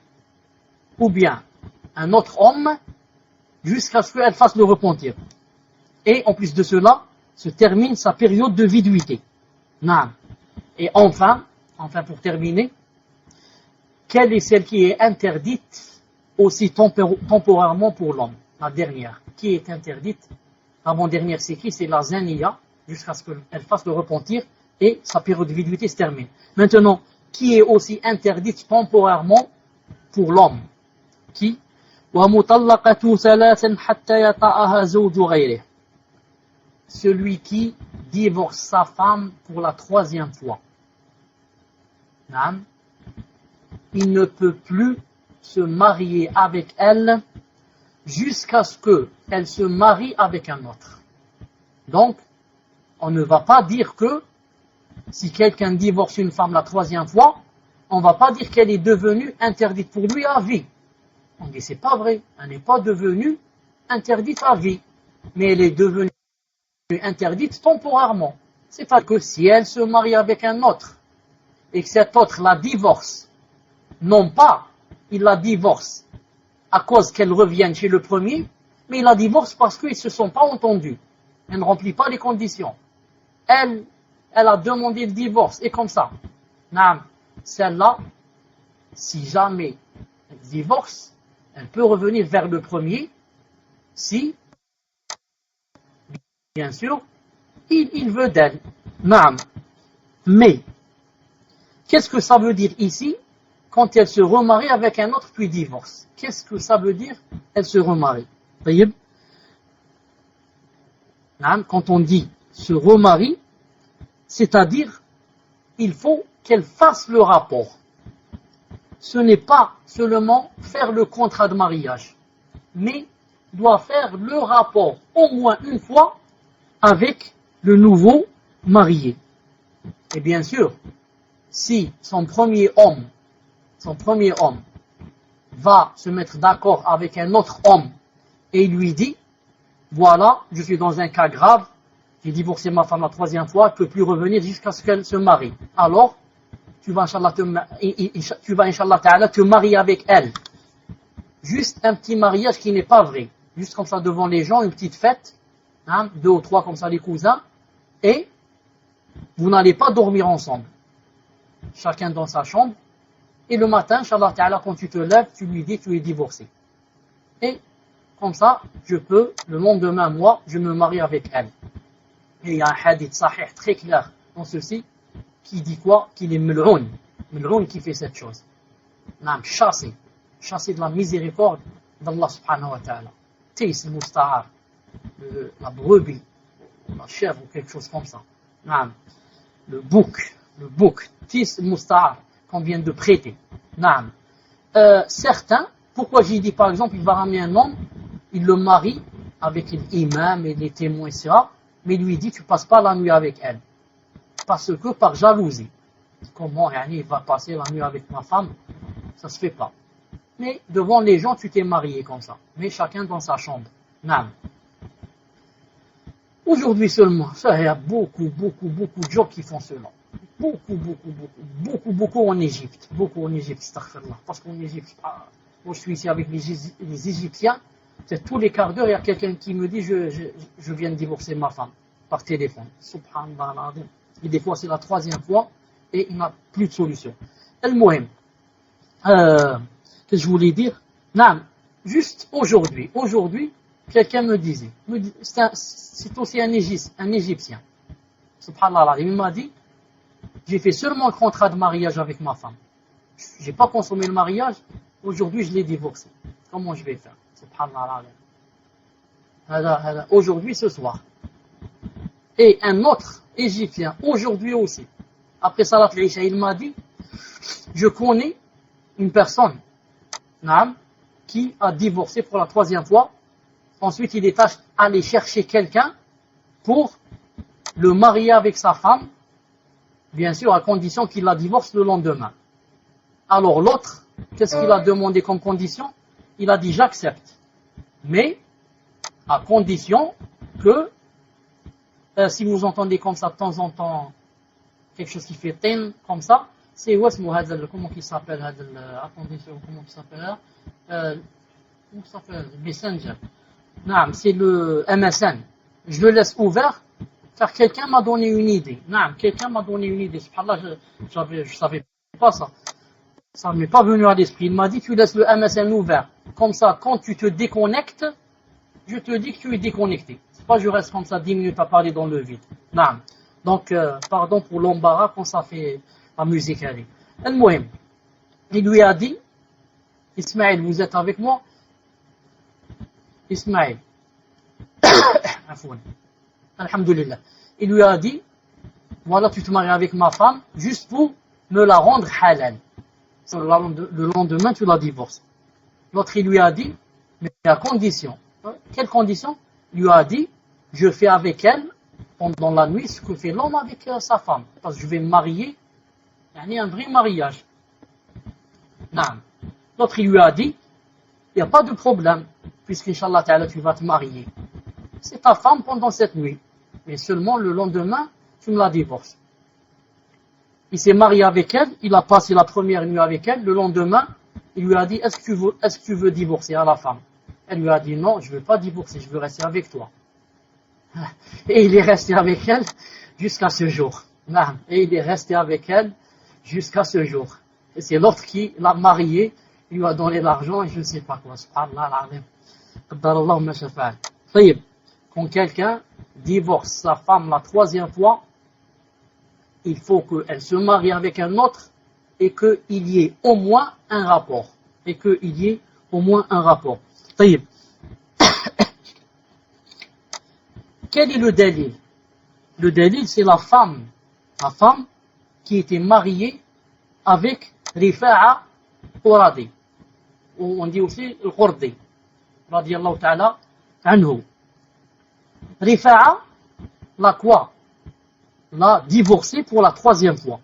ou bien un autre homme jusqu'à ce qu'elle fasse le repentir. Et en plus de cela, se termine sa période de viduité. Et enfin pour terminer, quelle est celle qui est interdite aussi temporairement pour l'homme? La dernière, qui est interdite, l'avant-dernière c'est qui? C'est la zaniya, jusqu'à ce qu'elle fasse le repentir et sa période de viduité se termine. Maintenant, qui est aussi interdite temporairement pour l'homme? Qui? Celui qui divorce sa femme pour la troisième fois. Il ne peut plus se marier avec elle jusqu'à ce qu'elle se marie avec un autre. Donc, on ne va pas dire que si quelqu'un divorce une femme la troisième fois, on ne va pas dire qu'elle est devenue interdite pour lui à vie. On dit c'est pas vrai, elle n'est pas devenue interdite à vie, mais elle est devenue interdite temporairement. C'est parce que si elle se marie avec un autre et que cet autre la divorce, non pas il la divorce à cause qu'elle revienne chez le premier, mais il la divorce parce qu'ils ne se sont pas entendus. Elle ne remplit pas les conditions. Elle a demandé le divorce, et comme ça. Non, celle-là, si jamais elle divorce, elle peut revenir vers le premier, si, bien sûr, il veut d'elle. Non. Mais, qu'est-ce que ça veut dire ici, quand elle se remarie avec un autre puis divorce? Qu'est-ce que ça veut dire, elle se remarie? Quand on dit se remarie, c'est-à-dire, il faut qu'elle fasse le rapport. Ce n'est pas seulement faire le contrat de mariage, mais doit faire le rapport au moins une fois avec le nouveau marié. Et bien sûr, si son premier homme va se mettre d'accord avec un autre homme et il lui dit, voilà, je suis dans un cas grave, j'ai divorcé ma femme la troisième fois, je ne peux plus revenir jusqu'à ce qu'elle se marie. Alors, tu vas, Inch'Allah, te marier avec elle. Juste un petit mariage qui n'est pas vrai. Juste comme ça devant les gens, une petite fête, 2 ou 3 comme ça les cousins, et vous n'allez pas dormir ensemble. Chacun dans sa chambre, et le matin, Inch'Allah, quand tu te lèves, tu lui dis que tu es divorcé. Et comme ça, le lendemain, moi, je me marie avec elle. Et il y a un hadith sahih très clair dans ceci, qui dit quoi? Qu'il est mel'oun qui fait cette chose. Chassé de la miséricorde d'Allah subhanahu wa ta'ala. Tis musta'ar, la brebis, la chèvre ou quelque chose comme ça. Le bouc, tis musta'ar, qu'on vient de prêter. Certains, pourquoi j'ai dit par exemple, il va ramener un homme, il le marie avec l'imam et les témoins, etc. Mais il lui dit, tu passes pas la nuit avec elle. Parce que par jalousie. Comment il va passer la nuit avec ma femme? Ça se fait pas. Mais devant les gens, tu t'es marié comme ça. Mais chacun dans sa chambre. Non. Aujourd'hui seulement, ça, il y a beaucoup de gens qui font cela. Beaucoup en Égypte. Astaghfirullah. Parce qu'en Égypte, moi je suis ici avec les Égyptiens, c'est tous les quarts d'heure, il y a quelqu'un qui me dit je viens de divorcer ma femme par téléphone. Subhanallah. Et des fois c'est la troisième fois et il n'a plus de solution. Al-Muhim. Qu'est-ce que je voulais dire? Non, juste aujourd'hui, quelqu'un me disait, c'est aussi un Égyptien. Subhanallah, il m'a dit, j'ai fait seulement le contrat de mariage avec ma femme. J'ai pas consommé le mariage, aujourd'hui je l'ai divorcé. Comment je vais faire? Subhanallah. Aujourd'hui, ce soir. Et un autre Égyptien, aujourd'hui aussi, après Salat al-Isha, il m'a dit, je connais une personne qui a divorcé pour la troisième fois. Ensuite, il est allé chercher quelqu'un pour le marier avec sa femme, bien sûr, à condition qu'il la divorce le lendemain. Alors l'autre, qu'est-ce qu'il a demandé comme condition? Il a dit, j'accepte. Mais, à condition que, si vous entendez comme ça de temps en temps, quelque chose qui fait ten, comme ça, c'est comment il s'appelle, attendez, comment il s'appelle, comment ça s'appelle, Messenger. Non, c'est le MSN. Je le laisse ouvert, car quelqu'un m'a donné une idée. Non, quelqu'un m'a donné une idée. Subhanallah, je savais pas ça. Ça ne m'est pas venu à l'esprit. Il m'a dit, tu laisses le MSN ouvert. Comme ça, quand tu te déconnectes, je te dis que tu es déconnecté. C'est pas je reste comme ça 10 minutes à parler dans le vide. Non. Donc, pardon pour l'embarras quand ça fait la musique. Al-Muhim. Il lui a dit, Ismaël, vous êtes avec moi? Ismaël. Alhamdulillah. Il lui a dit, voilà, tu te maries avec ma femme, juste pour me la rendre halal. Le lendemain, tu la divorces. L'autre, il lui a dit, mais à condition. Quelle condition? Il lui a dit, je fais avec elle, pendant la nuit, ce que fait l'homme avec sa femme. Parce que je vais me marier, un vrai mariage. Non. L'autre il lui a dit, il n'y a pas de problème, puisqu'Inch'Allah Ta'ala tu vas te marier. C'est ta femme pendant cette nuit, mais seulement le lendemain, tu me la divorces. Il s'est marié avec elle, il a passé la première nuit avec elle, le lendemain, il lui a dit, est-ce que tu veux divorcer à la femme? Elle lui a dit, non, je ne veux pas divorcer, je veux rester avec toi. Et il est resté avec elle jusqu'à ce jour. Et il est resté avec elle jusqu'à ce jour. Et c'est l'autre qui l'a marié, il lui a donné l'argent et je ne sais pas quoi. Subhanallah al-azim. Quand quelqu'un divorce sa femme la troisième fois, il faut qu'elle se marie avec un autre et qu'il y ait au moins un rapport. Quel est le dalil? Le dalil, c'est la femme qui était mariée avec Rifa'a Quradi. On dit aussi le Qurdi, radiyallahu ta'ala anhu. Rifa'a, la quoi? L'a divorcé pour la troisième fois.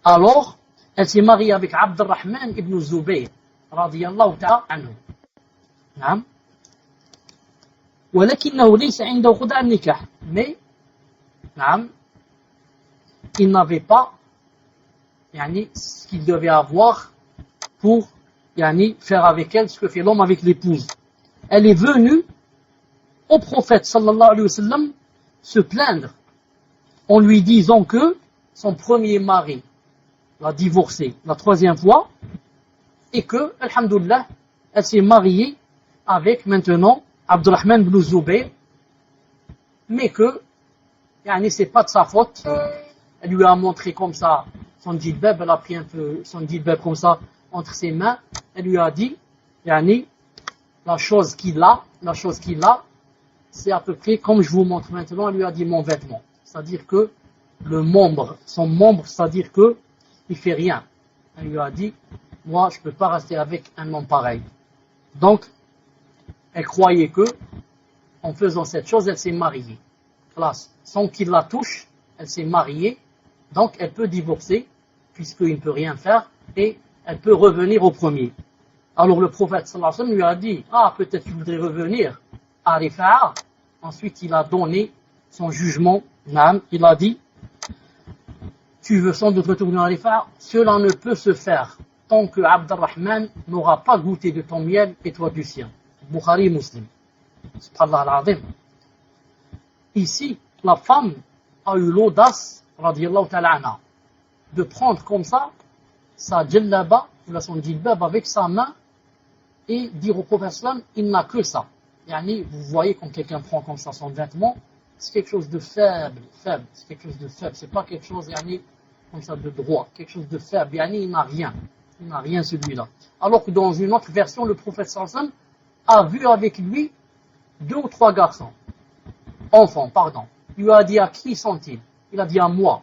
Alors, elle s'est mariée avec Abdurrahman ibn Zubayr, radiyallahu ta'ala anhu. نعم. ولكنه ليس عنده خدع النكاح. Mais, نعم, il n'avait pas ce qu'il devait avoir pour faire avec elle ce que fait l'homme avec l'épouse. Elle est venue au prophète sallallahu alayhi wa sallam se plaindre en lui disant que son premier mari l'a divorcée la troisième fois et que, alhamdoulilah, elle s'est mariée avec maintenant Abdurrahman ibn Zubayr, mais que c'est pas de sa faute. Elle lui a montré comme ça son djilbab, elle a pris un peu son djilbab comme ça entre ses mains, elle lui a dit la chose qu'il a, c'est à peu près comme je vous montre maintenant. Elle lui a dit mon vêtement, c'est-à-dire que son membre, c'est-à-dire que il fait rien. Elle lui a dit, moi je peux pas rester avec un homme pareil. Donc elle croyait que en faisant cette chose elle s'est mariée. Sans qu'il la touche, elle s'est mariée, donc elle peut divorcer puisqu'il ne peut rien faire et elle peut revenir au premier. Alors le prophète sallallahu alayhi wa sallam lui a dit, peut-être tu voudrais revenir à Rifa'a. Ensuite il a donné son jugement. Il a dit, tu veux sans doute retourner à Rifa'a, cela ne peut se faire tant que Abdurrahman n'aura pas goûté de ton miel et toi du sien. Bukhari Muslim. Subhanallah al-azim. Ici, la femme a eu l'audace, radiyallahu ta'ala anha, de prendre comme ça sa djellaba, ou son djilbab avec sa main et dire au prophète sallam, il n'a que ça. Vous voyez quand quelqu'un prend comme ça son vêtement, c'est quelque chose de faible, c'est quelque chose de faible, c'est pas quelque chose comme ça de droit, quelque chose de faible, il n'a rien celui-là. Alors que dans une autre version, le prophète sallallahu alayhi wa sallam a vu avec lui 2 ou 3 garçons, enfants, il lui a dit à qui sont-ils? Il a dit à moi.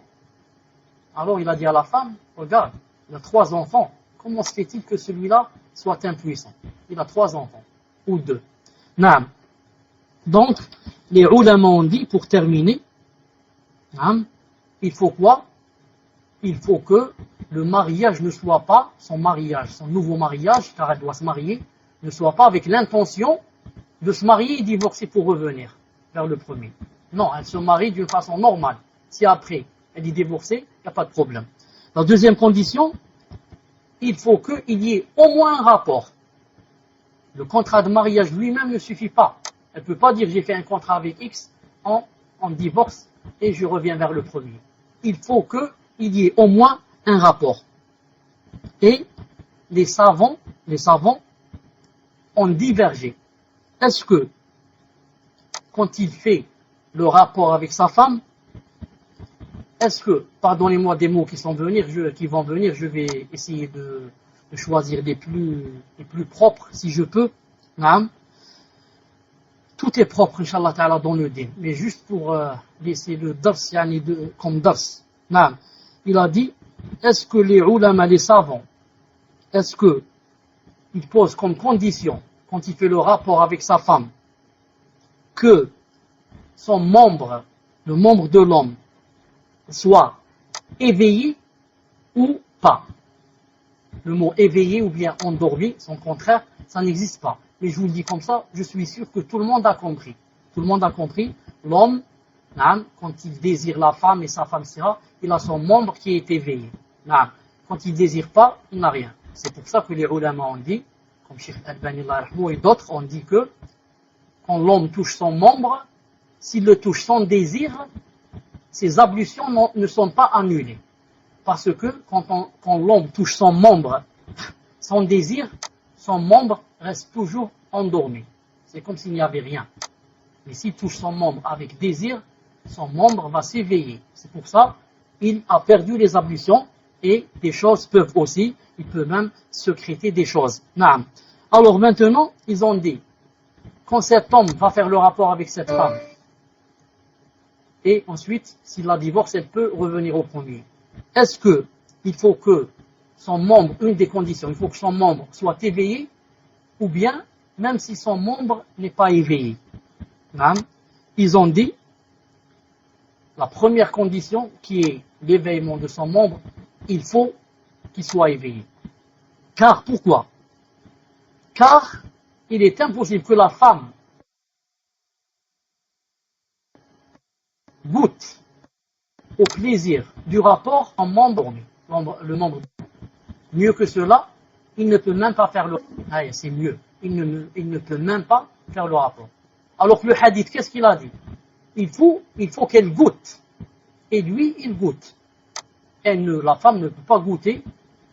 Alors il a dit à la femme, regarde, il a 3 enfants, comment se fait-il que celui-là soit impuissant? Il a 3 enfants, ou 2. Naam. Donc, les ulama ont dit, pour terminer, il faut quoi? Il faut que le mariage ne soit pas, son nouveau mariage, car elle doit se marier, ne soit pas avec l'intention de se marier et divorcer pour revenir vers le premier. Non, elle se marie d'une façon normale. Si après, elle est divorcée, il n'y a pas de problème. La deuxième condition, il faut qu'il y ait au moins un rapport. Le contrat de mariage lui-même ne suffit pas. Elle ne peut pas dire j'ai fait un contrat avec X en divorce et je reviens vers le premier. Il faut qu'il y ait au moins un rapport. Et les savants ont divergé. Est-ce que quand il fait le rapport avec sa femme, est-ce que, pardonnez-moi des mots qui vont venir, je vais essayer de choisir les plus propres si je peux. Tout est propre, Inch'Allah Ta'ala, dans le din. Mais juste pour laisser le dars, comme dars. Il a dit, est-ce que les ulama, les savants, est-ce que ils posent comme condition, quand il fait le rapport avec sa femme, que son membre, le membre de l'homme, soit éveillé ou pas? Le mot éveillé ou bien endormi, son contraire, ça n'existe pas. Mais je vous le dis comme ça, je suis sûr que tout le monde a compris. Tout le monde a compris. L'homme, quand il désire la femme et sa femme, etc., il a son membre qui est éveillé. Quand il ne désire pas, il n'a rien. C'est pour ça que les ulama ont dit, comme Cheikh Albani et d'autres ont dit que quand l'homme touche son membre, s'il le touche sans désir, ses ablutions ne sont pas annulées. Parce que quand l'homme touche son membre sans désir, son membre reste toujours endormi. C'est comme s'il n'y avait rien. Mais s'il touche son membre avec désir, son membre va s'éveiller. C'est pour ça qu'il a perdu les ablutions et des choses peuvent aussi, il peut même sécréter des choses. Naam. Alors maintenant, ils ont dit, quand cet homme va faire le rapport avec cette femme, et ensuite, s'il la divorce, elle peut revenir au premier. Est-ce que il faut que son membre, une des conditions, il faut que son membre soit éveillé, ou bien, même si son membre n'est pas éveillé? Ils ont dit, la première condition, qui est l'éveillement de son membre, il faut qu'il soit éveillé. Car, pourquoi? Car, il est impossible que la femme goûte au plaisir du rapport en membre, le membre. Mieux que cela, il ne peut même pas faire le rapport. Ah, c'est mieux. Il ne peut même pas faire le rapport. Alors que le hadith, qu'est-ce qu'il a dit? Il faut qu'elle goûte. Et lui, il goûte. La femme ne peut pas goûter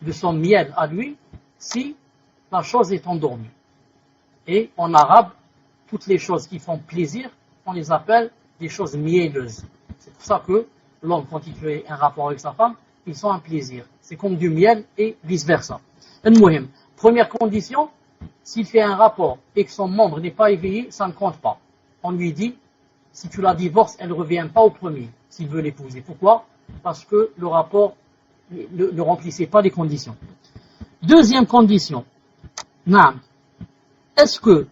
de son miel à lui si la chose est endormie. Et en arabe, toutes les choses qui font plaisir, on les appelle des choses mielleuses. C'est pour ça que l'homme, quand il fait un rapport avec sa femme, il sent un plaisir. C'est comme du miel et vice-versa. Première condition, s'il fait un rapport et que son membre n'est pas éveillé, ça ne compte pas. On lui dit, si tu la divorces, elle ne revient pas au premier, s'il veut l'épouser. Pourquoi? Parce que le rapport ne remplissait pas les conditions. Deuxième condition. Est-ce que,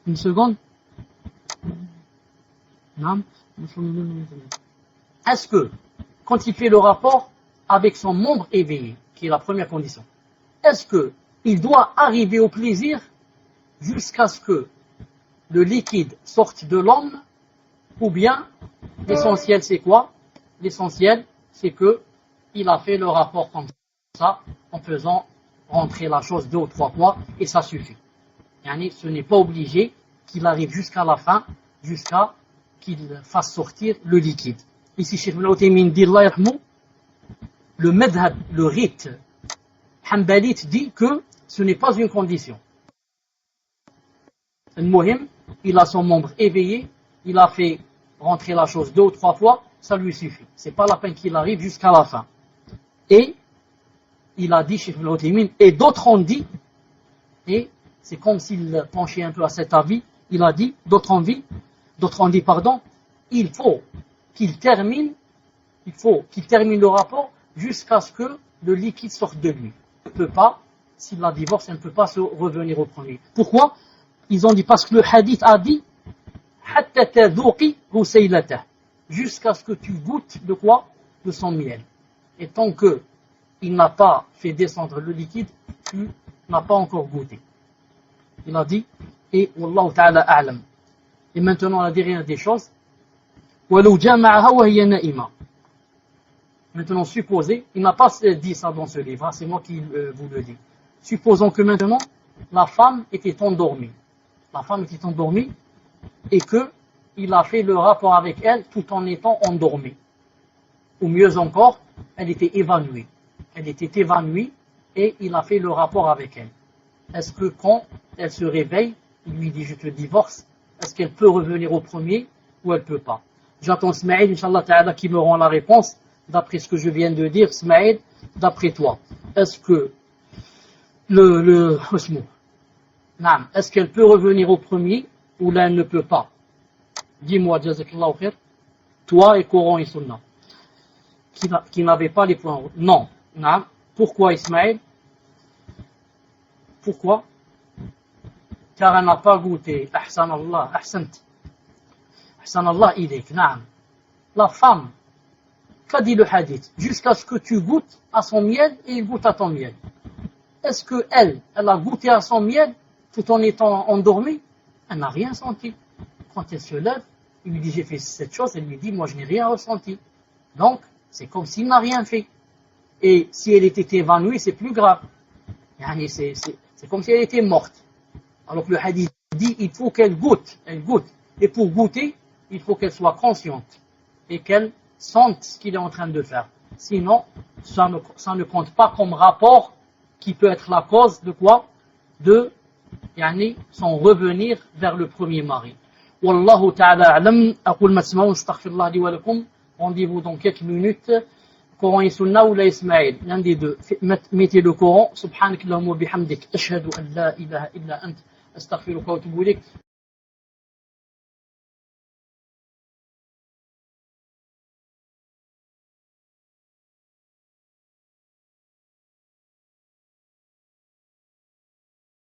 une seconde, est-ce que, quand il fait le rapport avec son membre éveillé, qui est la première condition, est-ce que il doit arriver au plaisir jusqu'à ce que le liquide sorte de l'homme, ou bien l'essentiel c'est quoi? L'essentiel c'est que il a fait le rapport comme ça, en faisant rentrer la chose 2 ou 3 fois, et ça suffit. Ce n'est pas obligé qu'il arrive jusqu'à la fin, jusqu'à qu'il fasse sortir le liquide. Ici, Cheikh Ibn Uthaymin dit, Allah yarhamou, le madhab, le rite hanbalite dit que ce n'est pas une condition. Al-Muhim, il a son membre éveillé, il a fait rentrer la chose 2 ou 3 fois, ça lui suffit. C'est pas la peine qu'il arrive jusqu'à la fin. Et il a dit, Cheikh Ibn Uthaymin, et d'autres ont dit, et c'est comme s'il penchait un peu à cet avis, il a dit, d'autres ont dit, il faut qu'il termine le rapport jusqu'à ce que le liquide sorte de lui. Il ne peut pas, s'il la divorce, elle ne peut pas se revenir au premier. Pourquoi? Ils ont dit, parce que le hadith a dit, jusqu'à ce que tu goûtes de quoi? De son miel. Et tant que il n'a pas fait descendre le liquide, tu n'as pas encore goûté. Il a dit, et Wallahu ta'ala a'lam. Et maintenant, la dernière des choses, maintenant, supposez, il n'a pas dit ça dans ce livre, c'est moi qui vous le dis. Supposons que maintenant, la femme était endormie. La femme était endormie et qu'il a fait le rapport avec elle tout en étant endormie. Ou mieux encore, elle était évanouie. Elle était évanouie et il a fait le rapport avec elle. Est-ce que quand elle se réveille, il lui dit je te divorce, est-ce qu'elle peut revenir au premier ou elle ne peut pas? J'attends Smaïd, Inch'Allah Ta'ala, qui me rend la réponse d'après ce que je viens de dire. Smaïd, d'après toi, est-ce que est-ce qu'elle peut revenir au premier ou là elle ne peut pas? Dis-moi, Jazakallahu khair, toi et Coran et Sunna, qui n'avaient pas les points rouges. Non. Pourquoi Ismaël? Pourquoi? Car elle n'a pas goûté. Ahsan Allah, ahsant. Ahsan Allah ilayk, na'am. La femme, qu'a dit le hadith? Jusqu'à ce que tu goûtes à son miel et il goûte à ton miel. est-ce qu'elle a goûté à son miel tout en étant endormie? Elle n'a rien senti. Quand elle se lève, il lui dit j'ai fait cette chose, elle lui dit moi je n'ai rien ressenti. Donc, c'est comme s'il n'a rien fait. Et si elle était évanouie, c'est plus grave. C'est comme si elle était morte. Alors que le hadith dit il faut qu'elle goûte. Elle goûte. Et pour goûter, il faut qu'elle soit consciente. Et qu'elle sente ce qu'il est en train de faire. Sinon, ça ne compte pas comme rapport qui peut être la cause de quoi? De son revenir vers le premier mari. Wallahu ta'ala a'lam. Aqul ma tasma'un, astaghfirullah li wa lakum. Rendez-vous dans quelques minutes. Coran et Sunna ou la Ismaël, l'un des deux. Mettez le Coran. Subhanakallahumma bihamdik. Ashhadu an la ilaha illa ant. Astaghfiruka wa atubu ilayk.